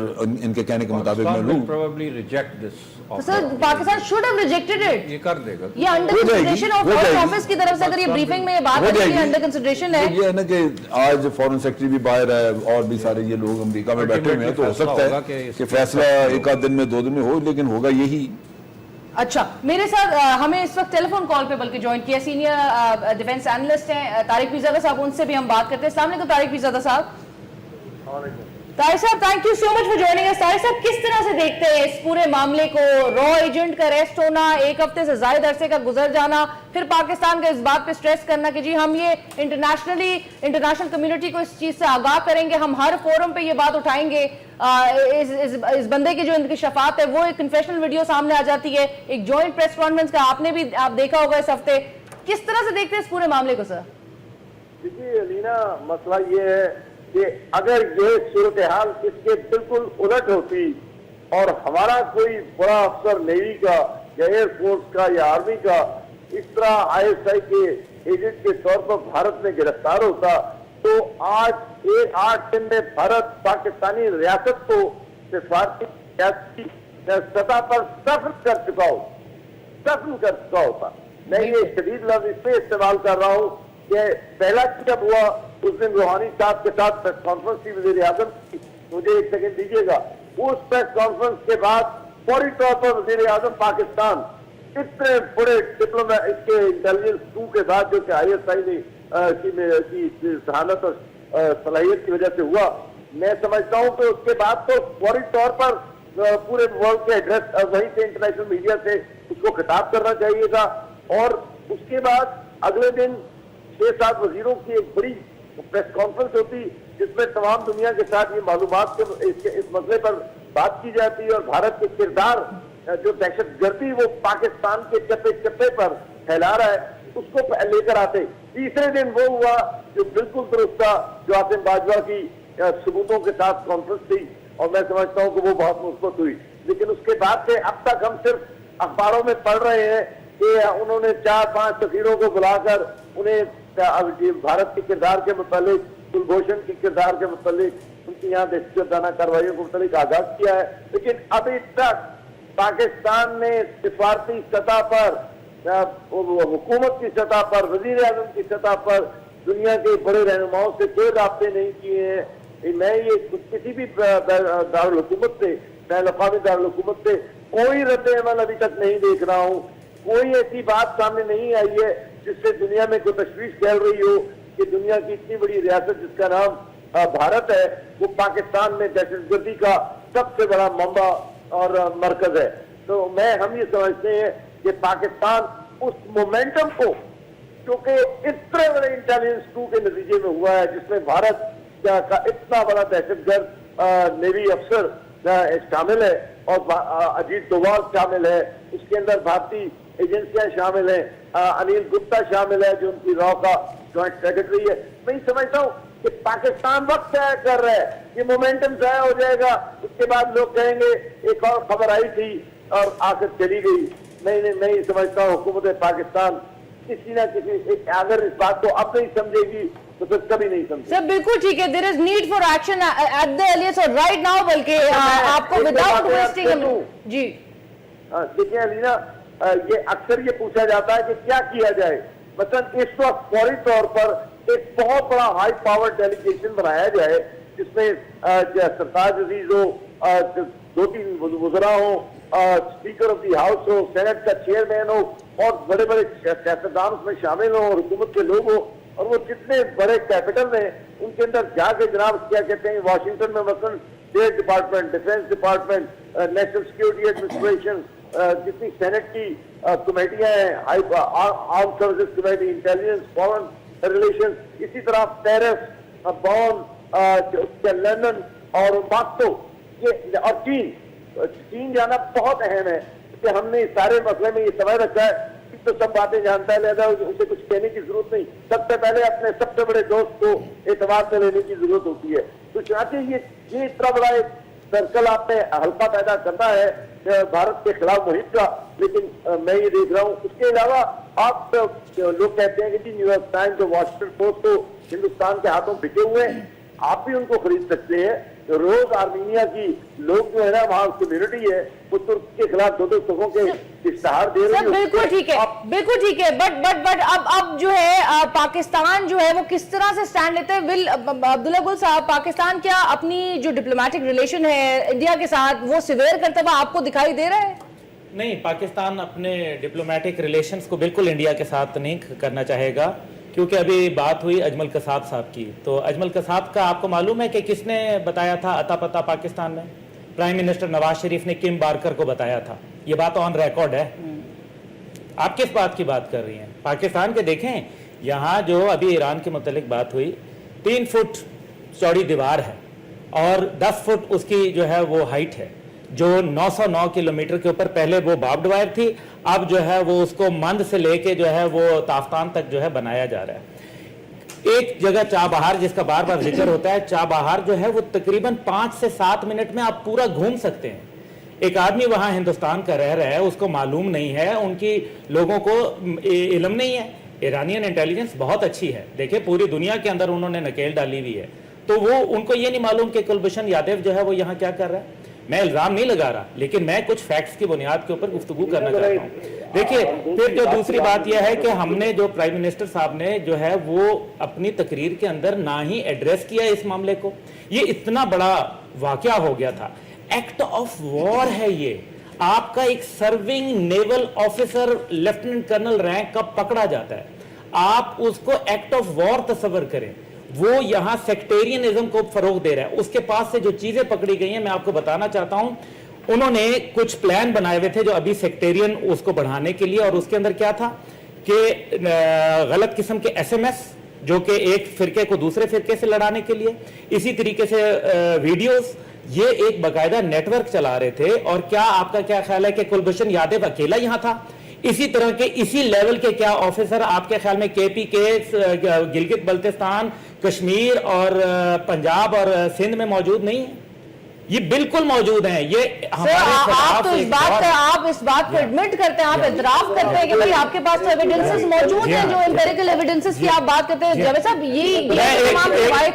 इनके कहने के मुताबिक मैं लूं, probably reject this offer. Sir Pakistan should have rejected it. ये कर देगा। ये under consideration of foreign office की तरफ से अगर ये ब्रीफिंग में ये बात है कि अंडर कंसिडरेशन है। ये है ना कि आज फॉरेन सेक्रेटरी भी बाहर है और भी सारे ये लोग अमेरिका में बैठे हुए हैं, तो हो सकता है कि फैसला एक आध दिन में 2 दिन में हो, लेकिन होगा यही। अच्छा, मेरे साथ हमें इस वक्त टेलीफोन कॉल पे बल्कि ज्वाइन किया सीनियर डिफेंस एनालिस्ट हैं तारिक पीरजादा साहब, उनसे भी हम बात करते हैं। अस्सलाम वालेकुम तारिक पीरजादा साहब। तारिक साहब, thank you so much for joining us. Tariq साहब, किस तरह से देखते हैं इस पूरे मामले को? रॉ एजेंट का अरेस्ट होना, 1 हफ्ते से ज्यादा अरसे का गुजर जाना, फिर पाकिस्तान का इस बात पे स्ट्रेस करना कि जी हम ये इंटरनेशनल कम्युनिटी को इस चीज से आगाह करेंगे, हम हर फोरम पे ये बात उठाएंगे। इस बंदे की जो इनकी शफात है वो एक कन्फेशनल वीडियो सामने आ जाती है, एक जॉइंट प्रेस कॉन्फ्रेंस का आपने भी आप देखा होगा इस हफ्ते। किस तरह से देखते हैं इस पूरे मामले को सर? देखिए अलीना, मसला ये है कि अगर ये सूरत हाल इसके बिल्कुल उलट होती और हमारा कोई बड़ा अफसर नेवी का या एयरफोर्स का या आर्मी का इस तरह ISI के एजेंट के तौर पर भारत में गिरफ्तार होता, तो आज 8 दिन में भारत पाकिस्तानी रियासत को सिफारती सतह पर दफन कर चुका होता। मैं ये शदीद लफ्ज इसलिए इस्तेमाल कर रहा हूँ कि पहला जब हुआ उस दिन रूहानी साहब के साथ प्रेस कॉन्फ्रेंस थी वज़ीर आज़म की, मुझे 1 सेकंड दीजिएगा, उस प्रेस कॉन्फ्रेंस के बाद फौरी तौर पर वज़ीर आज़म पाकिस्तान इतने बड़े डिप्लोमेट इसके इंटेलिजेंस टू के साथ जो कि ISI ने की सहानत और सलाहियत की वजह से हुआ, मैं समझता हूँ कि उसके बाद तो फौरी तौर पर पूरे वर्ल्ड के एड्रेस वहीं से इंटरनेशनल मीडिया से उसको खिताब करना चाहिए था, और उसके बाद अगले दिन 6-7 वजीरों की एक बड़ी प्रेस कॉन्फ्रेंस होती जिसमें तमाम दुनिया के साथ ये मालूमात इस मसले पर बात की जाती और भारत के किरदार जो दहशतगर्दी वो पाकिस्तान के चप्पे पर फैला रहा है उसको लेकर आते। तीसरे दिन वो हुआ जो बिल्कुल दुरुस्त था, जो आसिम बाजवा की सबूतों के साथ कॉन्फ्रेंस थी, और मैं समझता हूँ कि वो बहुत मुस्बत हुई। लेकिन उसके बाद से अब तक हम सिर्फ अखबारों में पढ़ रहे हैं कि उन्होंने 4-5 सफीरों को बुलाकर उन्हें भारत के किरदार के मुतालिक, कुलभूषण के किरदार के मुतालिक, उनकी यहाँ दहशतगर्दाना कार्रवाइयों के मुतालिक आगाह किया है। लेकिन अभी तक पाकिस्तान ने सिफारती सतह पर, हुकूमत की सतह पर, वजीर आज़म की सतह पर दुनिया के बड़े रहनुमाओं से कोई राब्ते नहीं किए हैं। मैं ये किसी भी दारुल हुकूमत से, बैनुल-अक़वामी दारुल हुकूमत से कोई रद्द अमल अभी तक नहीं देख रहा हूँ। कोई ऐसी बात सामने नहीं आई है जिससे दुनिया में कोई तशवीश फैल रही हो कि दुनिया की इतनी बड़ी रियासत जिसका नाम भारत है वो पाकिस्तान में दहशतगर्दी का सबसे बड़ा मंबा और मरकज है। तो हम ये समझते हैं कि पाकिस्तान उस मोमेंटम को जो कि इतने बड़े इंटेलिजेंस टू के नतीजे में हुआ है, जिसमें भारत का इतना बड़ा दहशतगर्द नेवी अफसर शामिल है और अजीत डोभाल शामिल है, उसके अंदर भारतीय एजेंसियां शामिल हैं, अनिल गुप्ता शामिल है जो उनकी रॉ का जॉइंट सेक्रेटरी है। मैं समझता हूँ कि पाकिस्तान वक्त तय कर रहा है, ये मोमेंटम ज़ाया हो जाएगा, उसके बाद लोग कहेंगे एक और खबर आई थी और आकर चली गई। मैं समझता हूँ हुकूमत पाकिस्तान किसी ना किसी अगर इस बात को अब नहीं समझेगी तो फिर कभी नहीं समझेगी। सर बिल्कुल ठीक है, there is need for action at the earliest और राइट नाउ, बल्कि आपको विदाउट वेस्टिंग जी। देखिए अलीना, ये अक्सर ये पूछा जाता है कि क्या किया जाए। मतलब इस वक्त फौरी तौर पर एक बहुत बड़ा हाई पावर डेलीगेशन बनाया जाए जिसमें सरताज अजीज हो, 2-3 वज़रा हो, स्पीकर ऑफ द हाउस हो, सेनेट का चेयरमैन हो और बड़े बड़े सियासतदान उसमें शामिल हो और हुकूमत के लोग हो, और वो जितने बड़े कैपिटल में उनके अंदर जाके जनाब क्या कहते हैं वाशिंगटन में मसलन state department, defence department, national security administration, जितनी सेनेट की कमेटियां हैं, arm services committee, intelligence, foreign relation, इसी तरह पेरिस, बॉन, लंदन और मॉस्को, ये और चीन जाना बहुत अहम है कि हमने इस सारे मसले में ये समझ रखा है कि तो सब बातें जानता है, लिहाजा उसे कुछ कहने की जरूरत नहीं। सबसे पहले अपने सबसे बड़े दोस्त को एतबार से लेने की जरूरत होती है। तो चाहते ये इतना बड़ा एक सर्कल आपने हल्का पैदा करना है भारत के खिलाफ मुहिम का, लेकिन मैं ये देख रहा हूँ। उसके अलावा आप लोग कहते हैं कि जी न्यूयॉर्क टाइम्स और वॉशिंगटन पोस्ट तो हिंदुस्तान के हाथों बिके हुए हैं, आप भी उनको खरीद सकते हैं। रोज आर्मीनिया की लोग जो है ना, वहाँ कम्युनिटी है, वो तुर्क के खिलाफ दो सफों के इश्तहार दे रही है। बिल्कुल ठीक है, बिल्कुल ठीक है, बट अब जो है पाकिस्तान जो है वो किस तरह से स्टैंड लेते हैं? विल अब्दुल्ला गुल साहब, पाकिस्तान क्या अपनी जो डिप्लोमेटिक रिलेशन है इंडिया के साथ वो सिवेयर करता हुआ आपको दिखाई दे रहा है? नहीं, पाकिस्तान अपने डिप्लोमेटिक रिलेशंस को बिल्कुल इंडिया के साथ नहीं करना चाहेगा, क्योंकि अभी बात हुई अजमल कसाब साहब की। तो अजमल कसाब का आपको मालूम है कि किसने बताया था अता पता पाकिस्तान में? प्राइम मिनिस्टर नवाज शरीफ ने किम बारकर को बताया था। ये बात ऑन रिकॉर्ड है। आप किस बात की बात कर रही हैं? पाकिस्तान के देखें, यहाँ जो अभी ईरान के मुतालिक बात हुई, 3 फुट चौड़ी दीवार है और 10 फुट उसकी जो है वो हाइट है, जो 909 किलोमीटर के ऊपर पहले वो बार्ब्ड वायर थी, अब जो है वो उसको मंद से लेके जो है वो ताफ्तान तक जो है बनाया जा रहा है। एक जगह चाबहार, जिसका बार बार जिक्र होता है, चाबहार जो है वो तकरीबन 5 से 7 मिनट में आप पूरा घूम सकते हैं। एक आदमी वहां हिंदुस्तान का रह रहा है, उसको मालूम नहीं है, उनकी लोगों को इल्म नहीं है। ईरानियन इंटेलिजेंस बहुत अच्छी है, देखिए पूरी दुनिया के अंदर उन्होंने नकेल डाली हुई है, तो वो उनको ये नहीं मालूम कि कुलभूषण यादव जो है वो यहाँ क्या कर रहा है। मैं इल्जाम नहीं लगा रहा, लेकिन मैं कुछ फैक्ट्स की बुनियाद के ऊपर गुफ्तगू करना चाहता हूँ। देखिए, फिर जो दूसरी बात यह है कि हमने जो प्राइम मिनिस्टर साहब ने जो है वो अपनी तकरीर के अंदर ना ही एड्रेस किया इस मामले को। ये इतना बड़ा वाकया हो गया था, एक्ट ऑफ वॉर है ये। आपका एक serving naval officer lieutenant colonel rank का पकड़ा जाता है, आप उसको एक्ट ऑफ वॉर तस्वर करें। वो यहां सेक्टेरियनिज्म को फरोग दे रहा है। उसके पास से जो चीजें पकड़ी गई हैं, मैं आपको बताना चाहता हूं। उन्होंने कुछ प्लान बनाए हुए थे जो अभी सेक्टेरियन उसको बढ़ाने के लिए, और उसके अंदर क्या था कि गलत किस्म के एसएमएस जो कि एक फिरके को दूसरे फिरके से लड़ाने के लिए, इसी तरीके से वीडियोस, ये एक बाकायदा नेटवर्क चला रहे थे। और क्या आपका क्या ख्याल है कि कुलभूषण यादव अकेला यहां था? इसी तरह के इसी लेवल के क्या ऑफिसर आपके ख्याल में KPK, गिलगित बल्तिस्तान, कश्मीर और पंजाब और सिंध में मौजूद नहीं है? ये बिल्कुल मौजूद हैं। ये हमारे आप तो इस बात को एडमिट करते हैं, आप इतराफ करते हैं कि भाई आपके पास तो एविडेंसेस मौजूद हैं, जो एम्पिरिकल एविडेंसेस की आप बात करते हैं। जावेद साहब,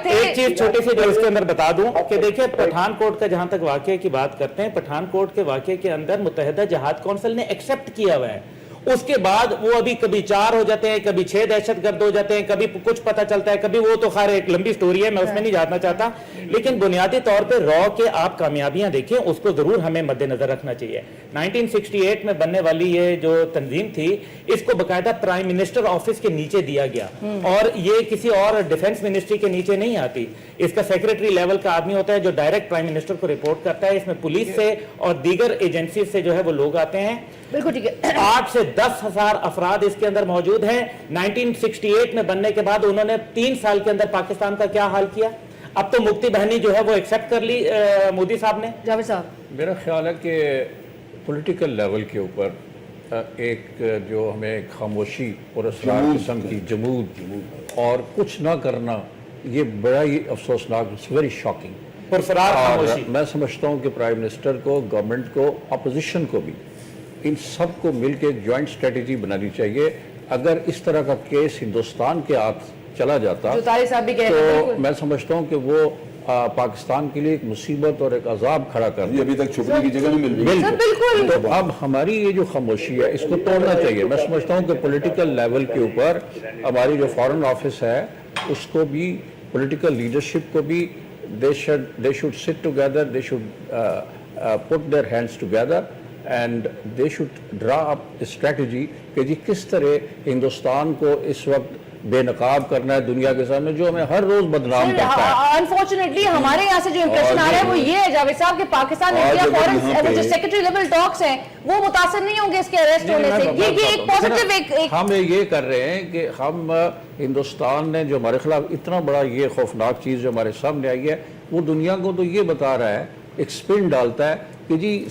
एक चीज छोटी सी जो इसके अंदर बता दूं कि देखिए, पठानकोट का जहां तक वाकये की बात करते हैं, पठानकोट के वाकये के अंदर मुत्तहिदा जहाद कौंसिल ने एक्सेप्ट किया हुआ है। उसके बाद वो अभी कभी 4 हो जाते हैं, कभी 6 दहशतगर्द हो जाते हैं, कभी कुछ पता चलता है, कभी वो तो खैर एक लंबी स्टोरी है, मैं उसमें नहीं जाना चाहता। लेकिन बुनियादी तौर पे रॉ के आप कामयाबियां देखें, उसको जरूर हमें मद्देनजर रखना चाहिए। 1968 में बनने वाली ये जो तंजीम थी, इसको बाकायदा प्राइम मिनिस्टर ऑफिस के नीचे दिया गया, और ये किसी और डिफेंस मिनिस्ट्री के नीचे नहीं आती। इसका सेक्रेटरी लेवल का आदमी होता है जो डायरेक्ट प्राइम मिनिस्टर को रिपोर्ट करता है। इसमें पुलिस से और दीगर एजेंसी से जो है वो लोग आते हैं। बिल्कुल ठीक है। 8 से 10,000 अफराद इसके अंदर मौजूद हैं। 1968 में बनने के बाद उन्होंने 3 साल के अंदर पाकिस्तान का क्या हाल किया? अब तो मुक्ति बहनी जो है वो एक्सेप्ट कर ली मोदी साहब ने। जावेद साहब, मेरा ख्याल है कि पॉलिटिकल लेवल के ऊपर एक जो हमें खामोशी और असरार किस्म की जमूद और कुछ ना करना, ये बड़ा ही अफसोसनाक, इट्स वेरी शॉकिंग। खामोशी। मैं समझता हूँ कि प्राइम मिनिस्टर को, गवर्नमेंट को, अपोजिशन को भी, इन सब को मिलकर एक जॉइंट स्ट्रेटेजी बनानी चाहिए। अगर इस तरह का केस हिंदुस्तान के हाथ चला जाता तो मैं समझता हूँ कि वो पाकिस्तान के लिए एक मुसीबत और एक अजाब खड़ा कर दिया। अभी तक छुपने की जगह नहीं मिल रही। बिल्कुल। तो अब हमारी ये जो खामोशी है, इसको तोड़ना चाहिए। मैं समझता हूँ कि पॉलिटिकल लेवल के ऊपर हमारी जो फॉरेन ऑफिस है, उसको भी, पॉलिटिकल लीडरशिप को भी, they should sit together, they should put their hands together and they should draw up a strategy कि जी किस तरह हिंदुस्तान को इस वक्त بے نقاب کرنا ہے دنیا کے سامنے, جو ہمیں ہر روز بدنام کرتا ہے. انفارچونیٹلی ہمارے یہاں سے جو امپریشن آ رہا ہے وہ یہ ہے جاوید صاحب کہ پاکستان انڈیا فورن جو سیکرٹری لیول ٹاکس ہیں وہ متاثر نہیں ہوں گے اس کے اریسٹ ہونے سے. یہ ایک پازیٹیو ہم یہ کر رہے ہیں کہ ہم ہندوستان نے جو ہمارے خلاف اتنا بڑا یہ خوفناک چیز جو ہمارے سامنے آئی ہے, وہ دنیا کو تو یہ بتا رہا ہے, ایک سپن ڈالتا ہے کہ جی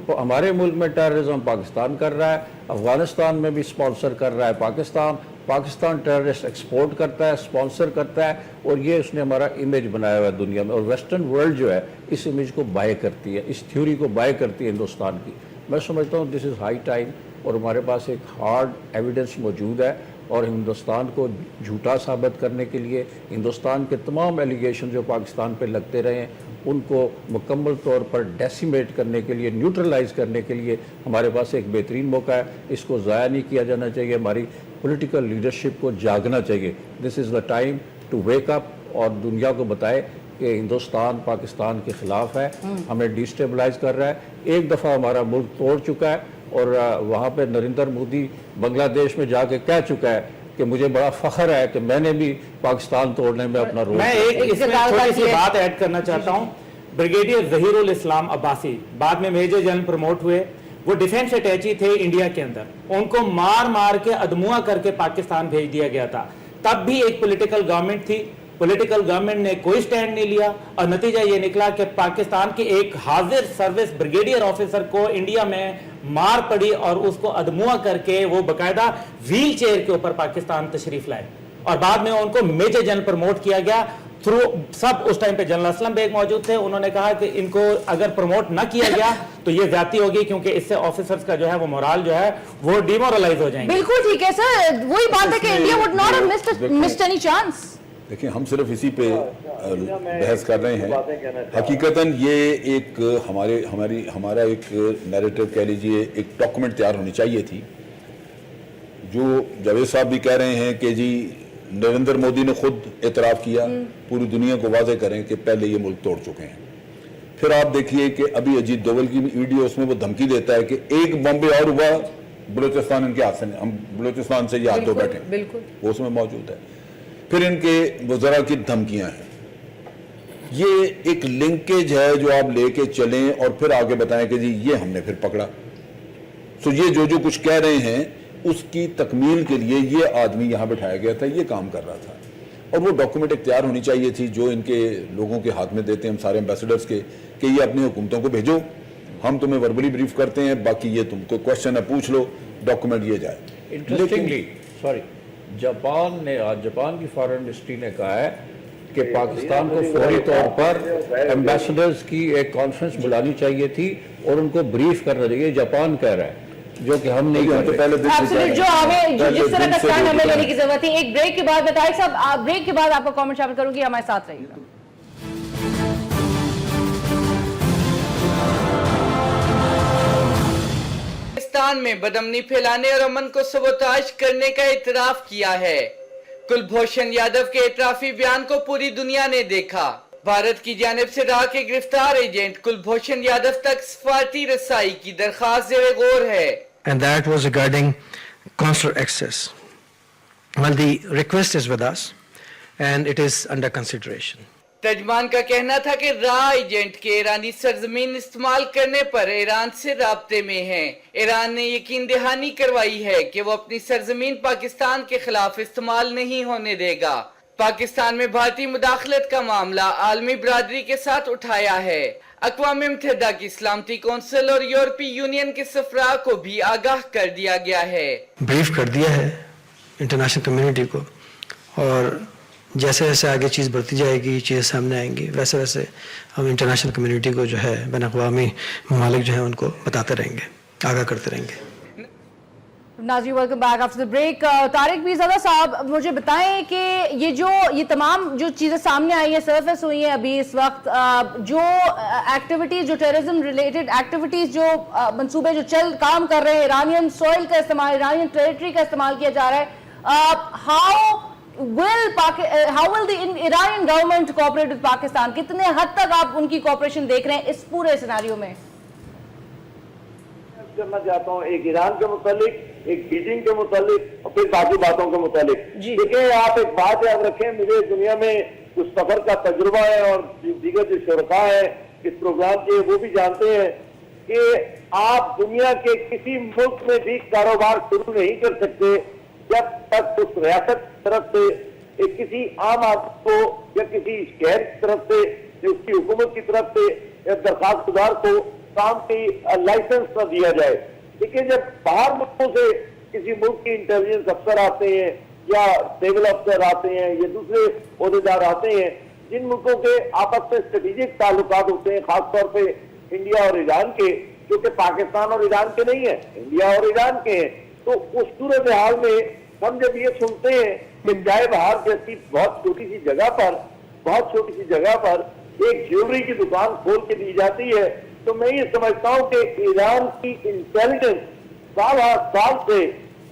ہمارے ملک میں ٹیررزم پاکستان کر رہا ہے, افغانستان میں بھی سپانسر کر رہا ہے پاکستان ٹیررسٹ ایکسپورٹ کرتا ہے, سپانسر کرتا ہے, اور یہ اس نے ہمارا امیج بنایا ہوا ہے دنیا میں, اور ویسٹرن ورلڈ جو ہے اس امیج کو بائی کرتی ہے, اس تھیوری کو بائی کرتی ہے ہندوستان کی. میں سمجھتا ہوں دس از ہائی ٹائم, اور ہمارے پاس ایک ہارڈ ایویڈنس موجود ہے, اور ہندوستان کو جھوٹا ثابت کرنے کے لیے, ہندوستان کے تمام ایلیگیشن جو پاکستان پہ لگتے رہے ہیں ان کو مکمل طور پر ڈیسیمیٹ کرنے کے لیے, نیوٹرلائز کرنے کے لیے ہمارے پاس ایک بہترین موقع ہے. اس کو ضائع نہیں کیا جانا چاہیے, ہماری پولیٹیکل لیڈرشپ کو جاگنا چاہیے. This is the time to wake up, اور دنیا کو بتائے کہ ہندوستان پاکستان کے خلاف ہے, ہمیں ڈیسٹیبلائز کر رہا ہے. ایک دفعہ ہمارا ملک توڑ چکا ہے, اور وہاں پہ نریندر مودی بنگلہ دیش میں جا کے کہہ چکا ہے کہ مجھے بڑا فخر ہے کہ میں نے بھی پاکستان توڑنے میں اپنا رول. میں ایک اس میں تھوڑی سی بات ایڈ کرنا چاہتا ہوں. بریگیڈیئر ظہیر الاسلام عباسی بعد میں میجر جنرل پروموٹ ہوئے, وہ ڈیفینس اٹیچی تھے انڈیا کے اندر, ان کو مار مار کے ادموا کر کے پاکستان بھیج دیا گیا تھا. تب بھی ایک پولیٹیکل گورنمنٹ تھی, پولیٹیکل گورنمنٹ نے کوئی سٹینڈ نہیں لیا, اور نتیجہ یہ نکلا کہ پاکستان کے ایک حاضر سروس بریگیڈیئر آفیسر کو انڈیا میں مار پڑی, اور اس کو ادموا کر کے وہ باقاعدہ ویل چیئر کے اوپر پاکستان تشریف لائے, اور بعد میں ان کو میجر جنرل پروموٹ کیا گیا تھرو سب. اس ٹائم پہ جنرل اسلم بیگ موجود تھے, انہوں نے کہا کہ ان کو اگر پروموٹ نہ کیا گیا تو یہ زیادتی ہوگی, کیونکہ اس سے آفیسرز کا جو ہے وہ مورال جو ہے وہ ڈیمورلائز ہو جائیں گے. بالکل ٹھیک ہے سر, وہی بات ہے کہ India would not have missed any chance. دیکھیں ہم صرف اسی پہ بحث کر رہے ہیں. حقیقتاً یہ ایک ہمارا ایک نیریٹو کہہ لیجئے, ایک ڈاکومنٹ تیار ہونی چاہیے تھی, جو جاوید صاحب بھی کہہ رہے ہیں کہ جی نریندر مودی نے خود اعتراف کیا, پوری دنیا کو واضح کریں کہ پہلے یہ ملک توڑ چکے ہیں. پھر آپ دیکھیے کہ ابھی اجیت دوول کی ویڈیو, اس میں وہ دھمکی دیتا ہے کہ ایک بمبے اور ہوا بلوچستان ان کے ہاتھ سے, ہم بلوچستان سے یہ ہاتھ دھو بیٹھے, وہ اس میں موجود ہے. پھر ان کے وزراء کی دھمکیاں ہیں. یہ ایک لنکیج ہے جو آپ لے کے چلیں اور پھر آگے بتائیں کہ جی یہ ہم نے پھر پکڑا. سو یہ جو کچھ کہہ رہے ہیں اس کی تکمیل کے لیے یہ آدمی یہاں بٹھایا گیا تھا, یہ کام کر رہا تھا, اور وہ ڈاکومنٹ اختیار ہونی چاہیے تھی جو ان کے لوگوں کے ہاتھ میں دیتے ہیں ہم سارے ایمبیسڈرز کے, کہ یہ اپنی حکومتوں کو بھیجو, ہم تمہیں وربلی بریف کرتے ہیں, باقی یہ تم کو کوشچن ہے پوچھ لو, ڈاکومنٹ یہ جائے. انٹرسٹنگلی جاپان کی فارن منسٹری نے کہا ہے کہ پاکستان کو فوری طور پر ایمبیسڈرز کی ایک کانفرنس بلانی چاہیے تھی اور ان کو بریف کرنا چاہیے. جاپان کہہ رہا ہے, جو کہ ہم نہیں کر رہے. جو ہمیں جس طرح کا اسٹینڈ ہمیں لینے کی ضرورت ہے. ایک بریک کے بعد میں طارق صاحب بریک کے بعد آپ کا کامنٹ شامل کروں گی, ہمارے ساتھ رہیے گا. پاکستان میں بدامنی پھیلانے اور امن کو سبوتاژ کرنے کا اعتراف کیا ہے. کلبھوشن یادو کے اعترافی بیان کو پوری دنیا نے دیکھا. بھارت کی جانب سے راہ کے گرفتار ایجنٹ کلبھوشن یادو تک سفارتی رسائی کی درخواست زیر غور ہے. And that was regarding consular access. Well, the request is with us and it is under consideration. ترجمان کا کہنا تھا کہ راہ ایجنٹ کے ایرانی سرزمین استعمال کرنے پر ایران سے رابطے میں ہیں. ایران نے یقین دہانی کروائی ہے کہ وہ اپنی سرزمین پاکستان کے خلاف استعمال نہیں ہونے دے گا. پاکستان میں بھارتی مداخلت کا معاملہ عالمی برادری کے ساتھ اٹھایا ہے. اقوام متحدہ کی سلامتی کونسل اور یورپی یونین کے سفراء کو بھی آگاہ کر دیا گیا ہے. بریف کر دیا ہے انٹرنیشنل کمیونٹی کو, اور جیسے جیسے آگے چیز بڑھتی جائے گی, چیزیں سامنے آئیں گی, ویسے ویسے ہم انٹرنیشنل کمیونٹی کو جو ہے بین الاقوامی ممالک جو ہیں ان کو بتاتے رہیں گے, آگاہ کرتے رہیں گے. ناظرین welcome back after the break. Tariq Pirzada sahab مجھے بتائیں کہ یہ تمام جو چیزیں سامنے آئی ہیں, سرفیس ہوئی ہیں ابھی اس وقت, جو ایکٹیویٹیز, جو ٹیررزم ریلیٹڈ ایکٹیویٹیز, جو منصوبے جو کام کر رہے ہیں, ایرانین سوئل کا استعمال, ایرانین ٹیریٹری کا استعمال کیا جا رہا ہے, how will the Iranian government cooperate with Pakistan? کتنے حد تک آپ ان کی کوپریشن دیکھ رہے ہیں اس پورے سیناریو میں؟ करना चाहता हूँ, एक ईरान के मुतालिक, एक बीजिंग के मुतालिक और फिर बाकी बातों के मुतालिक। देखिए, आप एक बात याद रखें, मुझे दुनिया में कुछ सफर का तजुर्बा है और दीगर जो शुरका है इस प्रोग्राम के वो भी जानते हैं कि आप दुनिया के किसी मुल्क में भी कारोबार शुरू नहीं कर सकते जब तक उस रियासत की तरफ से किसी आम आदमी को या किसी शहर की तरफ से या उसकी हुकूमत की तरफ से या दरखास्त गुजार को काम की लाइसेंस न दिया जाए। देखिए, जब बाहर मुल्कों से किसी मुल्क के इंटेलिजेंस अफसर आते हैं या सिविल अफसर आते हैं या दूसरे ओहदेदार आते हैं, जिन मुल्कों के आपस में स्ट्रेटेजिक ताल्लुकात होते हैं, खासतौर पे इंडिया और ईरान के, जो कि पाकिस्तान और ईरान के नहीं है, इंडिया और ईरान के हैं, तो उस सूरत हाल में हम जब ये सुनते हैं कि चाय बहार जैसी बहुत छोटी सी जगह पर एक ज्वेलरी की दुकान खोल के दी जाती है, तो मैं ये समझता हूँ कि ईरान की इंटेलिजेंस साल से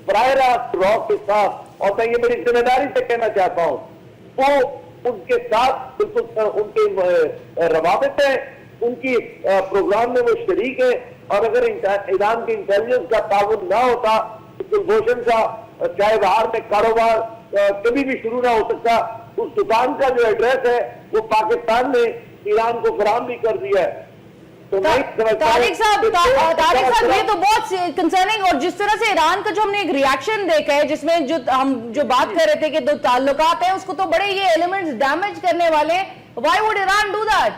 बराह रास्त रॉ के साथ, और मैं ये बड़ी जिम्मेदारी से कहना चाहता हूँ, वो उनके साथ बिल्कुल उनके रवाबित है, उनकी प्रोग्राम में वो शरीक है, और अगर ईरान के इंटेलिजेंस का ताउन ना होता तो कुलभूषण का चाहे बाहर में कारोबार कभी भी शुरू ना हो सकता। उस दुकान का जो एड्रेस है वो पाकिस्तान ने ईरान को फराहम भी कर दिया है। तो तारिक साहब, ये तो बहुत कंसर्निंग, और जिस तरह से ईरान का जो हमने एक रिएक्शन देखा है जिसमें हम जो बात कर रहे थे कि दो ताल्लुकात हैं उसको तो बड़े ये एलिमेंट्स डैमेज करने वाले, why would Iran do that?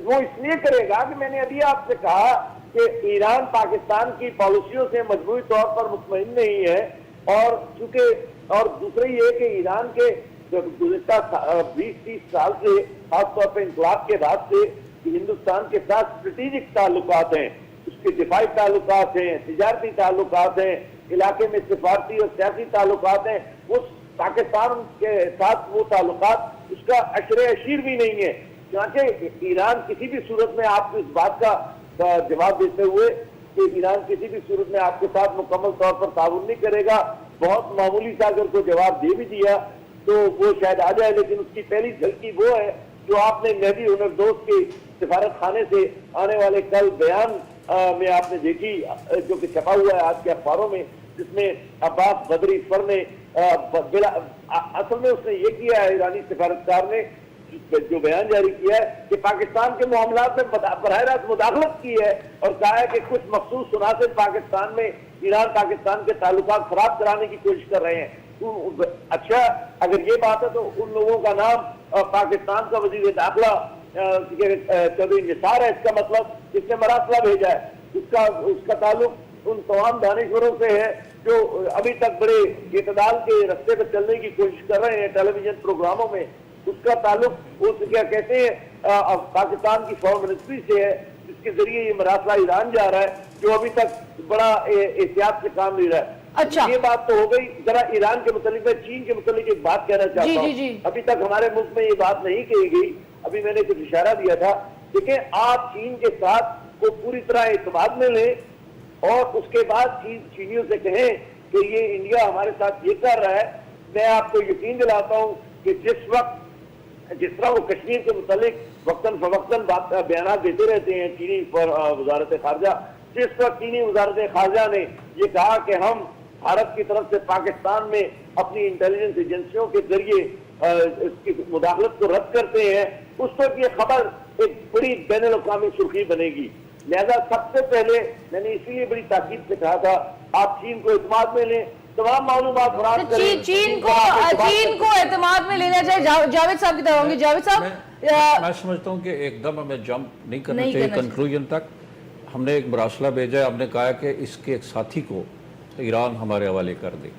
वो इसलिए करेगा कि मैंने अभी आपसे कहा कि ईरान पाकिस्तान की पॉलिसियों से मजबूरी तौर पर मुतमईन नहीं है, और दूसरा ये कि ईरान के गुज़िश्ता 20-30 साल से खासतौर पर इंकलाब के बाद से हिंदुस्तान के साथ स्ट्रेटेजिक ताल्लुकात हैं, उसके दिफाई ताल्लुकात हैं, तिजारती ताल्लुकात हैं, इलाके में सिफारती और सियासी ताल्लुकात हैं। उस पाकिस्तान के साथ वो ताल्लुकात उसका अशरे अशीर भी नहीं है, क्योंकि ईरान किसी भी सूरत में आपको इस बात का जवाब देते हुए कि ईरान किसी भी सूरत में आपके साथ मुकम्मल तौर पर ताउन नहीं करेगा। बहुत मामूली सा अगर कोई जवाब दे भी दिया तो वो शायद आ जाए, लेकिन उसकी पहली झलकी वो है जो आपने मेहदी हुनरदोज के सिफारत खाने से आने वाले कल बयान में आपने देखी, जो कि छपा हुआ है आज के अखबारों में, जिसमें अब्बास बदरी फर ने असल में उसने ये किया है, ईरानी सिफारतकार ने जो बयान जारी किया है कि पाकिस्तान के मामलात में बराह रास्त मुदाखलत की है और कहा है कि कुछ मखसूस सुनासिर पाकिस्तान में ईरान पाकिस्तान के ताल्लुकात खराब कराने की कोशिश कर रहे हैं। अच्छा, अगर ये बात है तो उन लोगों का नाम पाकिस्तान का वजीर दाखिला चौधरी निसार है, इसका मतलब जिसने मरासला भेजा है, उसका ताल्लुक उन तमाम दानिशवरों से है जो अभी तक बड़े इतदाल के रास्ते पर चलने की कोशिश कर रहे हैं टेलीविजन प्रोग्रामों में। उसका ताल्लुक उस क्या कहते हैं पाकिस्तान की फॉरेन मिनिस्ट्री से है, जिसके जरिए ये मरासला ईरान जा रहा है, जो अभी तक बड़ा एहतियात से काम ले रहा है। अच्छा, ये बात तो हो गई। जरा ईरान के मुतालिक मैं चीन के मुतालिक एक बात कहना चाहता हूँ। अभी तक हमारे मुल्क में ये बात नहीं कही गई, अभी मैंने कुछ इशारा दिया था। देखिए, आप चीन के साथ को पूरी तरह एतमाद में लें और उसके बाद चीनियों से कहें कि ये इंडिया हमारे साथ ये कर रहा है। मैं आपको यकीन दिलाता हूँ कि जिस तरह वो कश्मीर के मुतालिक वक्तन फवक्तन बयान देते रहते हैं चीनी वजारत खारजा, जिस वक्त चीनी वजारत खारजा ने ये कहा कि हम भारत की तरफ से पाकिस्तान में अपनी इंटेलिजेंस एजेंसियों के जरिए इसकी मुदाखलत को रद्द करते हैं, उस वक्त ये खबर एक बड़ी बैनुल अक़वामी सुर्खी बनेगी। लिहाजा सबसे पहले मैंने इसीलिए बड़ी ताकीद से कहा था, आप चीन को एतमाद में लें, तमाम मालूमात फराहम करें। चीन को एतमाद में लेना चाहिए। जावेद साहब की तरफ होंगे। जावेद साहब, मैं समझता हूँ कि एकदम हमें जंप नहीं करना चाहिए कंक्लूजन तक। हमने एक मरासला भेजा है, हमने कहा कि इसके एक साथी को ईरान हमारे हवाले कर दे,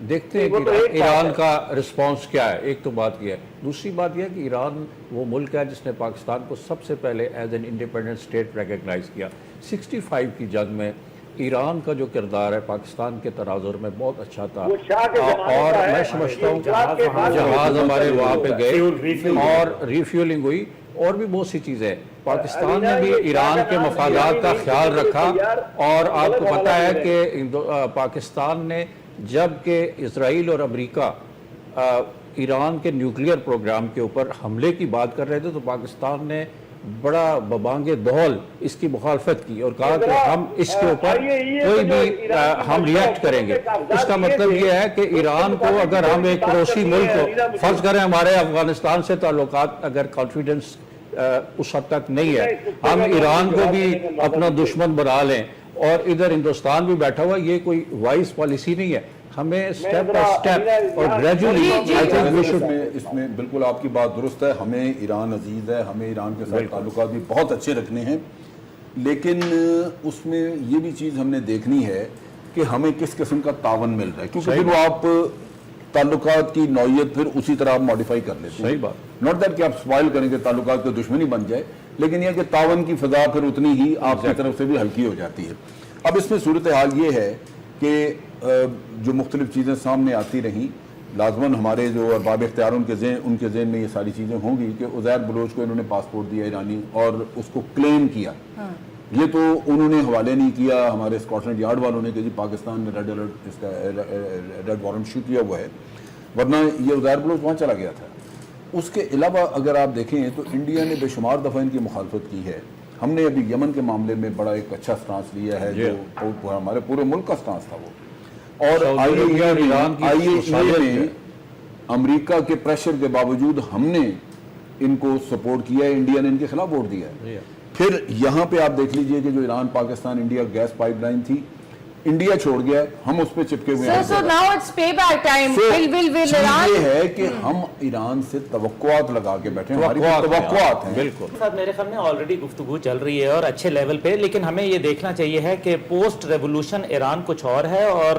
देखते हैं कि ईरान का रिस्पांस क्या है। एक तो बात यह है, दूसरी बात यह है कि ईरान वो मुल्क है जिसने पाकिस्तान को सबसे पहले as an independent state recognise किया। 65 की जंग में ईरान का जो किरदार है पाकिस्तान के तनाजुर में बहुत अच्छा था, और मैं समझता हूँ जहाज हमारे वहाँ पे गए और रिफ्यूलिंग हुई और भी बहुत सी चीज़ें। पाकिस्तान ने भी ईरान के मफादात का ख्याल रखा, और आपको पता है कि पाकिस्तान ने जब कि इजराइल और अमेरिका ईरान के न्यूक्लियर प्रोग्राम के ऊपर हमले की बात कर रहे थे, तो पाकिस्तान ने بڑا ببانگ دہل اس کی مخالفت کی اور کہا کہ ہم اس کے اوپر کوئی بھی ہم ریئیکٹ کریں گے. اس کا مطلب یہ ہے کہ ایران کو اگر ہم ایک پڑوسی ملک کو فرض کریں ہمارے افغانستان سے تعلقات اگر کانفیڈنس اس حد تک نہیں ہے, ہم ایران کو بھی اپنا دشمن بنا لیں اور ادھر ہندوستان بھی بیٹھا ہوا, یہ کوئی وائز پالیسی نہیں ہے. ہمیں سٹیپ بائی سٹیپ اور گریجولی اس میں بالکل آپ کی بات درست ہے. ہمیں ایران عزیز ہے, ہمیں ایران کے ساتھ تعلقات بھی بہت اچھے رکھنے ہیں, لیکن اس میں یہ بھی چیز ہم نے دیکھنی ہے کہ ہمیں کس قسم کا تعاون مل رہا ہے, کیونکہ پھر وہ آپ تعلقات کی نوعیت پھر اسی طرح آپ ماڈیفائی کر لیتے ہیں. صحیح بات, ناٹ دیٹ کہ آپ سپائل کریں کہ تعلقات کو دشمنی بن جائے, لیکن یہ کہ تعاون کی فضا پھر اتنی ہی آپ کی طرف سے بھی ہلکی ہو جاتی ہے. اب اس میں صورتحال یہ ہے کہ جو مختلف چیزیں سامنے آتی رہیں, لازماً ہمارے جو ارباب اختیار ان کے ذہن میں یہ ساری چیزیں ہوں گی کہ عزیر بلوچ کو انہوں نے پاسپورٹ دیا ایرانی اور اس کو کلیم کیا. یہ تو انہوں نے حوالے نہیں کیا ہمارے اسکاٹ یارڈ والوں نے کہ جی پاکستان نے ریڈ الرٹ اس کا ریڈ وارنٹ ایشو کیا ہوا ہے, ورنہ یہ عزیر بلوچ وہاں چلا گیا تھا. اس کے علاوہ اگر آپ دیکھیں تو انڈیا نے بے شمار دفعہ ان کی مخالفت کی ہے. ہم نے ابھی یمن کے معاملے میں بڑا ایک اچھا سٹانس لیا ہے جو ہمارے پورے ملک کا سٹانس تھا وہ, اور آئی امریکہ کے پریشر کے باوجود ہم نے ان کو سپورٹ کیا ہے, انڈیا نے ان کے خلاف ووٹ دیا ہے. پھر یہاں پہ آپ دیکھ لیجئے کہ جو Iran Pakistan India gas pipeline تھی, انڈیا چھوڑ گیا ہے, ہم اس پہ چپکے ہوئے ہیں. So now it's payback time. Will Iran? یہ ہے کہ ہم ایران سے توقعات لگا کے بیٹھے ہیں, ہماری توقعات ہیں. بالکل میرے خیال میں آلریڈی گفتگو چل رہی ہے اور اچھے لیول پہ, لیکن ہمیں یہ دیکھنا چاہیے ہے کہ پوسٹ ریولوشن ایران کچھ اور ہے اور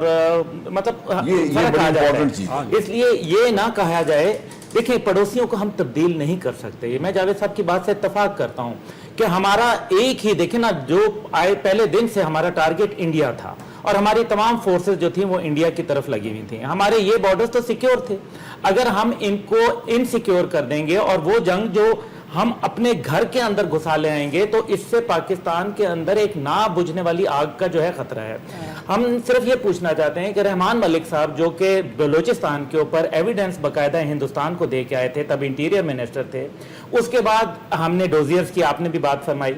مطلب فرق آ جاتا ہے. اس لیے یہ نہ کہا جائے, دیکھیں پڑوسیوں کو ہم تبدیل نہیں کر سکتے. میں جاوید صاحب کی بات سے اتفاق کرتا ہوں کہ ہمارا ایک ہی, دیکھیں نا, جو آئے پہلے دن سے ہمارا ٹارگٹ انڈیا تھا اور ہماری تمام فورسز جو تھیں وہ انڈیا کی طرف لگی ہوئی تھیں. ہمارے یہ بارڈرز تو سیکیور تھے. اگر ہم ان کو انسیکیور کر دیں گے اور وہ جنگ جو ہم اپنے گھر کے اندر گھسا لے آئیں گے تو اس سے پاکستان کے اندر ایک نہ بجھنے والی آگ کا جو ہے خطرہ ہے. ہم صرف یہ پوچھنا چاہتے ہیں کہ رحمان ملک صاحب جو کہ بلوچستان کے اوپر ایویڈنس باقاعدہ ہندوستان کو دے کے آئے تھے, تب انٹیریئر منسٹر تھے, اس کے بعد ہم نے ڈوزیئرز کی, آپ نے بھی بات فرمائی,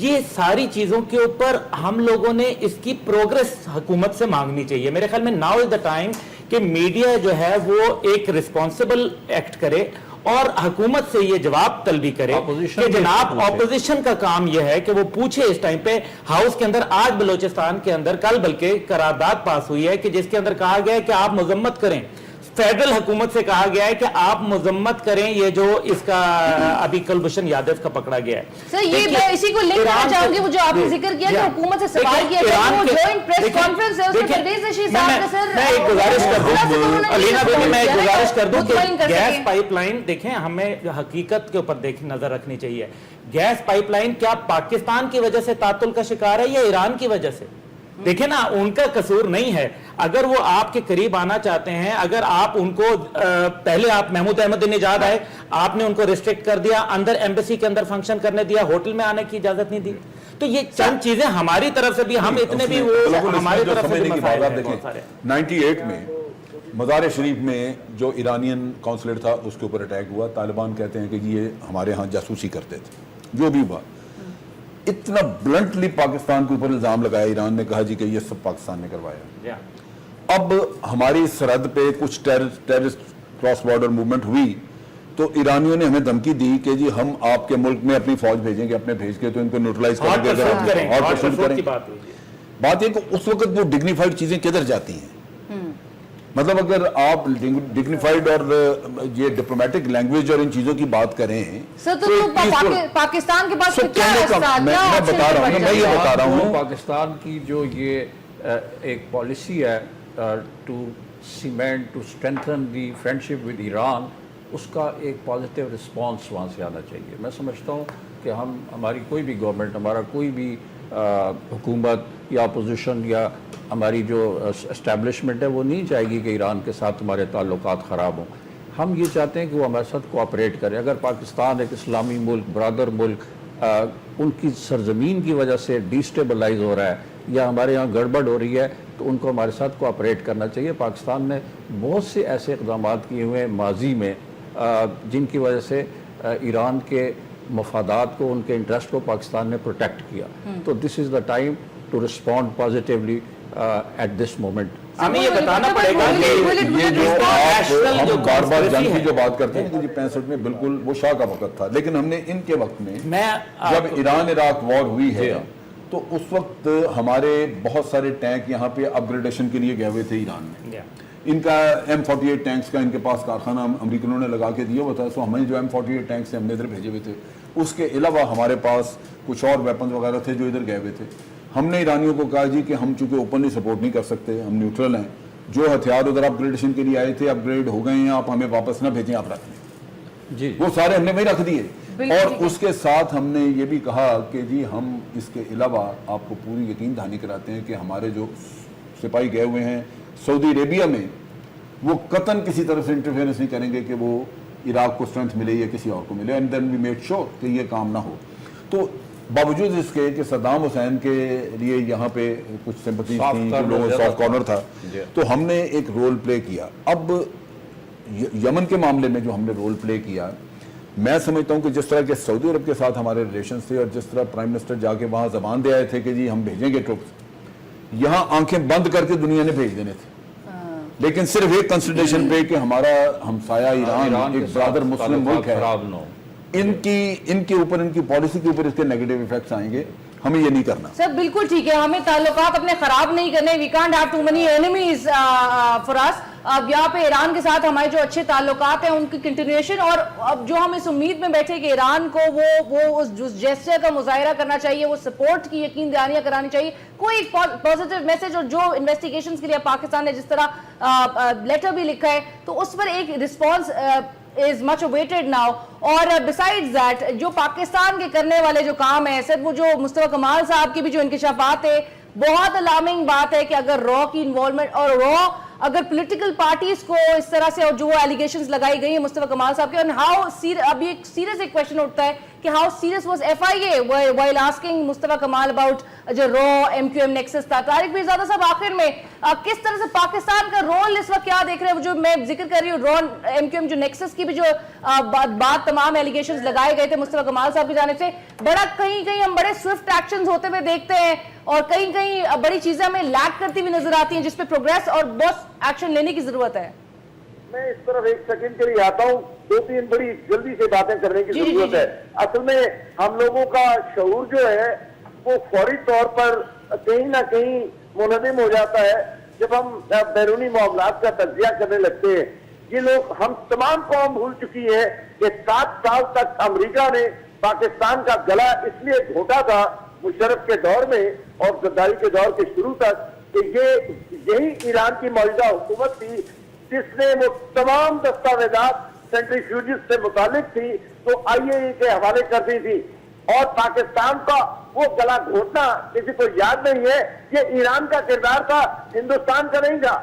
یہ ساری چیزوں کے اوپر ہم لوگوں نے اس کی پروگریس حکومت سے مانگنی چاہیے. میرے خیال میں ناؤ از دا ٹائم کہ میڈیا جو ہے وہ ایک ریسپانسبل ایکٹ کرے اور حکومت سے یہ جواب طلبی کرے کہ جناب اپوزیشن کا کام یہ ہے کہ وہ پوچھے اس ٹائم پہ ہاؤس کے اندر. آج بلوچستان کے اندر کل بلکہ قرارداد پاس ہوئی ہے کہ جس کے اندر کہا گیا ہے کہ آپ مذمت کریں, فیڈرل حکومت سے کہا گیا ہے کہ آپ مذمت کریں یہ جو اس کا ابھی کلبھوشن یادو کا پکڑا گیا ہے. سر یہ میں اسی کو لنک کرنا چاہوں گی, وہ جو آپ نے ذکر کیا کہ حکومت سے سوال کیا گیا وہ جوائنٹ پریس کانفرنس ہے, اس میں پرویز رشید صاحب نے سر میں ایک گزارش کر دوں علینا بیگم, میں ایک گزارش کر دوں کہ گیس پائپ لائن دیکھیں, ہمیں حقیقت کے اوپر نظر رکھنی چاہیے. گیس پائپ لائن کیا پاکستان کی وجہ سے تعطل کا شکار ہے یا ایران کی وجہ سے؟ دیکھیں نا, ان کا قصور نہیں ہے. اگر وہ آپ کے قریب آنا چاہتے ہیں, اگر آپ ان کو پہلے آپ محمود احمد نژاد آئے, آپ نے ان کو ریسٹرکٹ کر دیا, اندر ایمبیسی کے اندر فنکشن کرنے دیا, ہوٹل میں آنے کی اجازت نہیں دی, تو یہ چند چیزیں ہماری طرف سے بھی, ہم اتنے بھی وہ ہماری طرف سے بھی مسائل ہیں. 98 میں مزار شریف میں جو ایرانین کونسلیٹ تھا اس کے اوپر اٹیک ہوا, طالبان کہتے ہیں کہ یہ ہمارے ہاں جاسوسی کرتے تھے. جو بھی ہوا, اتنا بلنٹلی پاکستان کے اوپر الزام لگایا ایران نے, کہا جی کہ یہ سب پاکستان نے کروایا. اب ہماری سرحد پہ کچھ ٹیررسٹ کراس بارڈر موومنٹ ہوئی تو ایرانیوں نے ہمیں دھمکی دی کہ جی ہم آپ کے ملک میں اپنی فوج بھیجیں گے, اپنے بھیج کے تو ان کو نیوٹرلائز کریں گے. بات یہ کہ اس وقت وہ ڈگنیفائڈ چیزیں کدھر جاتی ہیں. مطلب اگر آپ ڈگنیفائڈ اور یہ ڈپلومیٹک لینگویج اور ان چیزوں کی بات کریں سر, تو پاکستان کے پاس میں یہ بتا رہا ہوں پاکستان کی جو یہ ایک پالیسی ہے to cement to strengthen the friendship with Iran, اس کا ایک پازیٹیو رسپانس وہاں سے آنا چاہیے. میں سمجھتا ہوں کہ ہماری کوئی بھی گورنمنٹ, ہمارا کوئی بھی حکومت یا اپوزیشن یا ہماری جو اسٹیبلشمنٹ ہے وہ نہیں چاہے گی کہ ایران کے ساتھ ہمارے تعلقات خراب ہوں. ہم یہ چاہتے ہیں کہ وہ ہمارے ساتھ کوآپریٹ کرے. اگر پاکستان ایک اسلامی ملک, برادر ملک, ان کی سرزمین کی وجہ سے ڈیسٹیبلائز ہو رہا ہے یا ہمارے یہاں گڑبڑ ہو رہی ہے تو ان کو ہمارے ساتھ کوآپریٹ کرنا چاہیے. پاکستان نے بہت سے ایسے اقدامات کیے ہوئے ہیں ماضی میں جن کی وجہ سے ایران کے مفادات کو, ان کے انٹرسٹ کو پاکستان نے پروٹیکٹ کیا. تو this is the time to respond positively at this moment. ہمیں یہ بتانا پڑے گا کہ یہ جو آپ ہم بار بار جنگ کی جو بات کرتے ہیں کہ 65 میں بالکل وہ شاہ کا وقت تھا, لیکن ہم نے ان کے وقت میں جب ایران عراق وار ہوئی ہے تو اس وقت ہمارے بہت سارے ٹینک یہاں پہ اپ گریڈیشن کے لیے گئے ہوئے تھے ایران میں. ان کا M48 ٹینکس کا ان کے پاس کارخانہ امریکنوں نے لگا کے دیا ہوا تھا. سو ہمیں جو M48 ٹینکس ہم نے ادھر بھیجے ہوئے تھے. اس کے علاوہ ہمارے پاس کچھ اور ویپنز وغیرہ تھے جو ادھر گئے ہوئے تھے. ہم نے ایرانیوں کو کہا جی کہ ہم چونکہ اوپنلی سپورٹ نہیں کر سکتے, ہم نیوٹرل ہیں, جو ہتھیار ادھر اپ گریڈیشن کے لیے آئے تھے اپ گریڈ ہو گئے ہیں, آپ ہمیں واپس نہ بھیجیں, آپ رکھ لیں. جی وہ سارے ہم نے وہی رکھ دیے. اور اس کے ساتھ ہم نے یہ بھی کہا کہ جی ہم اس کے علاوہ آپ کو پوری یقین دہانی کراتے ہیں کہ ہمارے جو سپاہی گئے ہوئے ہیں سعودی عربیہ میں, وہ قطعاً کسی طرح سے انٹرفیئرنس نہیں کریں گے کہ وہ عراق کو اسٹرینتھ ملے یا کسی اور کو ملے. اینڈ دین وی میڈ شور کہ یہ کام نہ ہو. تو باوجود اس کے کہ صدام حسین کے لیے یہاں پہ کچھ سمپتھی تھی, سافٹ کارنر تھا, تو ہم نے ایک رول پلے کیا. اب یمن کے معاملے میں جو ہم نے رول پلے کیا, میں سمجھتا ہوں کہ جس طرح کے سعودی عرب کے ساتھ ہمارے ریلیشنز تھے اور جس طرح پرائم منسٹر جا کے وہاں زبان دے آئے تھے کہ جی ہم بھیجیں گے ٹروپس, یہاں آنکھیں بند کر کے دنیا نے بھیج دینے تھے, لیکن صرف ایک کنسیڈریشن پہ کہ ہمارا ہمسایہ ایران ایک برادر مسلم ملک ہے, ان کے اوپر, ان کی پالیسی کے اوپر اس کے نیگیٹو ایفیکٹس آئیں گے. ہمیں یہ نہیں کرنا. سر بالکل ٹھیک ہے, ہمیں تعلقات اپنے خراب نہیں کرنے. We can't have too many enemies for us. اب یہاں پہ ایران کے ساتھ ہمارے جو اچھے تعلقات ہیں ان کی کنٹینیوشن, اور اب جو ہم اس امید میں بیٹھے کہ ایران کو وہ اس جیسچر کا مظاہرہ کرنا چاہیے, وہ سپورٹ کی یقین دہانیاں کرانی چاہیے, کوئی ایک پازیٹیو میسج. اور جو انویسٹیگیشنز کے لیے پاکستان نے جس طرح لیٹر بھی لکھا ہے, تو اس پر ایک response is much awaited now. اور besides that جو پاکستان کے کرنے والے جو کام ہیں, صرف وہ جو مصطفیٰ کمال صاحب کی بھی جو انکشافات ہے, بہت الارمنگ بات ہے کہ اگر را کی انوالومنٹ, اور را اگر پولیٹیکل پارٹیز کو اس طرح سے جو ایلیگیشنز لگائی گئی ہیں مصطفیٰ کمال صاحب کے, اور ہاؤ اب یہ سیریس ایک کویشچن اٹھتا ہے کہ how serious was FIA while asking Mustafa Kamal about جو را MQM نیکسس تھا. طارق مرزادہ صاحب آخر میں کس طرح سے پاکستان کا رول اس وقت کیا دیکھ رہے ہیں؟ جو میں ذکر کر رہی ہوں را MQM جو نیکسس کی بھی جو بات تمام ایلیگیشنز لگائے گئے تھے مصطفیٰ کمال صاحب کی جانب سے, بڑا کہیں ہم بڑے سوئفٹ ایکشنز ہوتے ہوئے دیکھتے ہیں, اور کہیں بڑی چیزیں ہمیں لیک کرتی ہوئی نظر آتی ہیں جس پہ پروگریس اور بہت ایکشن لینے کی ضرورت ہے. میں اس طرف ایک سیکنڈ کے لیے آتا ہوں, 2-3 بڑی جلدی سے باتیں کرنے کی ضرورت ہے. اصل میں ہم لوگوں کا شعور جو ہے وہ فوری طور پر کہیں نہ کہیں منہدم ہو جاتا ہے جب ہم بیرونی معاملات کا تجزیہ کرنے لگتے ہیں. یہ لوگ, ہم تمام قوم بھول چکی ہے کہ 7 سال تک امریکہ نے پاکستان کا گلا اس لیے گھونٹا تھا مشرف کے دور میں اور زرداری کے دور کے شروع تک, کہ یہی ایران کی موجودہ حکومت تھی جس نے وہ تمام دستاویزات سینٹریفیوجز سے متعلق تھی تو IAEA کے حوالے کر دی تھی. اور پاکستان کا وہ گلا گھونٹنا کسی کو یاد نہیں ہے, یہ ایران کا کردار تھا, ہندوستان کا نہیں تھا.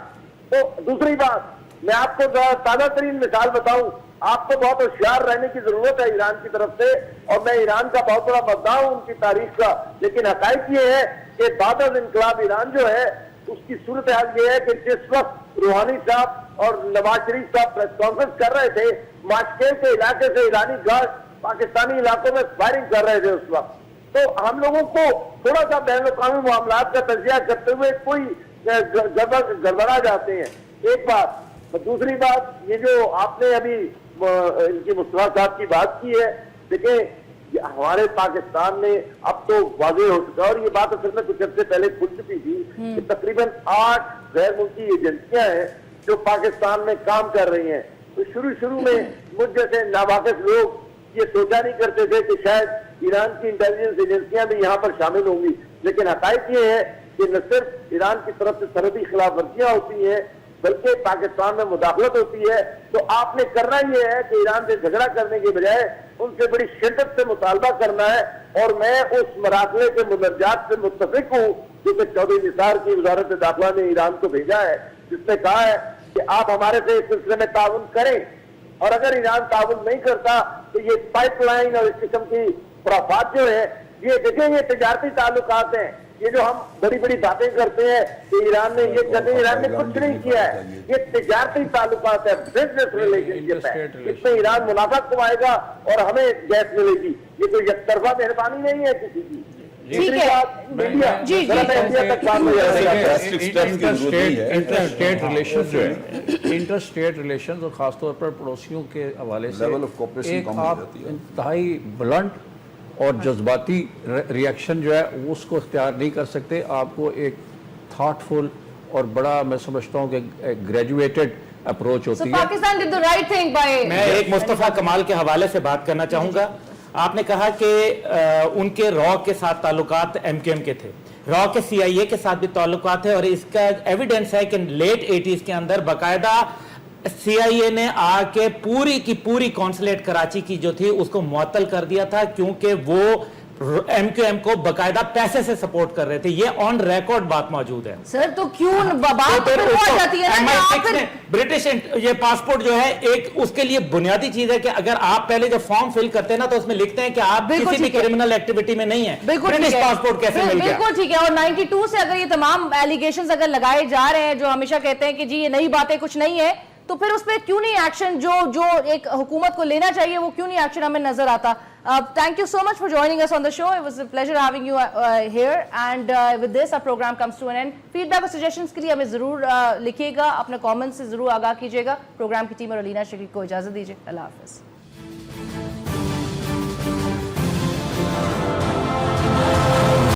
تو دوسری بات, میں آپ کو تازہ ترین مثال بتاؤں, آپ کو بہت ہوشیار رہنے کی ضرورت ہے ایران کی طرف سے, اور میں ایران کا بہت بڑا مداح ہوں ان کی تاریخ کا, لیکن حقائق یہ ہے کہ بعد از انقلاب ایران جو ہے اس کی صورتحال یہ ہے کہ جس وقت روحانی صاحب اور نواز شریف صاحب پریس کانفرنس کر رہے تھے, ماشکیل کے علاقے سے ایرانی گارڈ پاکستانی علاقوں میں فائرنگ کر رہے تھے اس وقت. تو ہم لوگوں کو تھوڑا سا بین الاقوامی معاملات کا تجزیہ کرتے ہوئے کوئی گڑبڑا جاتے ہیں. ایک بات. دوسری بات, یہ جو آپ نے ابھی ان کی مصطفیٰ صاحب کی بات کی ہے, دیکھیں ہمارے پاکستان میں اب تو واضح ہو چکا, اور یہ بات اصل میں کچھ عرصے پہلے کھل چکی تھی کہ تقریباً 8 غیر ملکی ایجنسیاں ہیں جو پاکستان میں کام کر رہی ہیں. تو شروع میں مجھ جیسے ناواقف لوگ یہ سوچا نہیں کرتے تھے کہ شاید ایران کی انٹیلیجنس ایجنسیاں بھی یہاں پر شامل ہوں گی, لیکن حقائق یہ ہے کہ نہ صرف ایران کی طرف سے سرحدی خلاف ورزیاں ہوتی ہیں بلکہ پاکستان میں مداخلت ہوتی ہے. تو آپ نے کرنا یہ ہے کہ ایران سے جھگڑا کرنے کے بجائے ان سے بڑی شدت سے مطالبہ کرنا ہے, اور میں اس مراحلے کے مندرجات سے متفق ہوں جو کہ چودھری نثار کی وزارت داخلہ نے ایران کو بھیجا ہے, جس نے کہا ہے کہ آپ ہمارے سے اس سلسلے میں تعاون کریں, اور اگر ایران تعاون نہیں کرتا تو یہ پائپ لائن اور اس قسم کی خرافات جو ہیں, یہ دیکھیں یہ تجارتی تعلقات ہیں. یہ جو ہم بڑی بڑی باتیں کرتے ہیں کہ ایران نے یہ کرتے, ایران نے کچھ نہیں کیا ہے, یہ تجارتی تعلقات ہے, بزنس ریلیشن شپ ہے. اس میں ایران منافع کمائے گا اور ہمیں گیس ملے گی. ये कोई एकतरफा मेहरबानी नहीं है किसी की। ठीक है। मीडिया जी, जी। जरा मैं इंडिया तक बात में जाना चाहता हूं। Drastic steps की जरूरत नहीं है। इंटर-स्टेट रिलेशन जो है, इंटर-स्टेट रिलेशन और खासतौर पर पड़ोसियों के हवाले से Level of cooperation एक कम हो आप जाती है। इंतहाई ब्लंट और जज्बाती रिएक्शन जो है वो उसको इख्तियार नहीं कर सकते। आपको एक थाटफुल और बड़ा मैं समझता हूँ कि ग्रेजुएटेड अप्रोच So होती है। Pakistan did the right thing by मैं एक मुस्तफा कमाल के हवाले से बात करना चाहूंगा। आपने कहा कि उनके रॉ के साथ ताल्लुकात एमकेएम के थे, रॉ के सीआईए के साथ भी ताल्लुकात है, और इसका एविडेंस है कि लेट 80s के अंदर बाकायदा सीआईए ने आके पूरी की पूरी कॉन्सुलेट कराची की जो थी उसको मुअत्तल कर दिया था, क्योंकि वो एमक्यूएम को बकायदा पैसे से सपोर्ट कर रहे थे। ये ऑन रिकॉर्ड बात मौजूद है। सर तो क्यों बात फिर वो आ जाती है ना कि आप फिर ब्रिटिश ये पासपोर्ट जो है एक उसके लिए बुनियादी चीज है कि अगर आप पहले जब फॉर्म फिल करते हैं ना तो उसमें लिखते हैं कि आप बिल्कुल किसी भी ठीक है। क्रिमिनल एक्टिविटी में नहीं है। बिल्कुल ब्रिटिश ठीक है। पासपोर्ट कैसे मिल गया? बिल्कुल ठीक है। और 92 से अगर ये तमाम एलिगेशंस अगर लगाए जा रहे हैं जो हमेशा कहते हैं कि जी ये नई बातें कुछ नहीं है, तो फिर उस पर क्यों नहीं एक्शन जो एक हुकूमत को लेना चाहिए वो क्यों नहीं एक्शन हमें नजर आता? Thank you so much for joining us on the show. It was a pleasure having you here. And with this, our program comes to an end. Feedback और suggestions के लिए हमें जरूर लिखिएगा, अपने comments से जरूर आगाह कीजिएगा। प्रोग्राम की टीम और अलीना शकील को इजाजत दीजिए। अल्लाह हाफिज।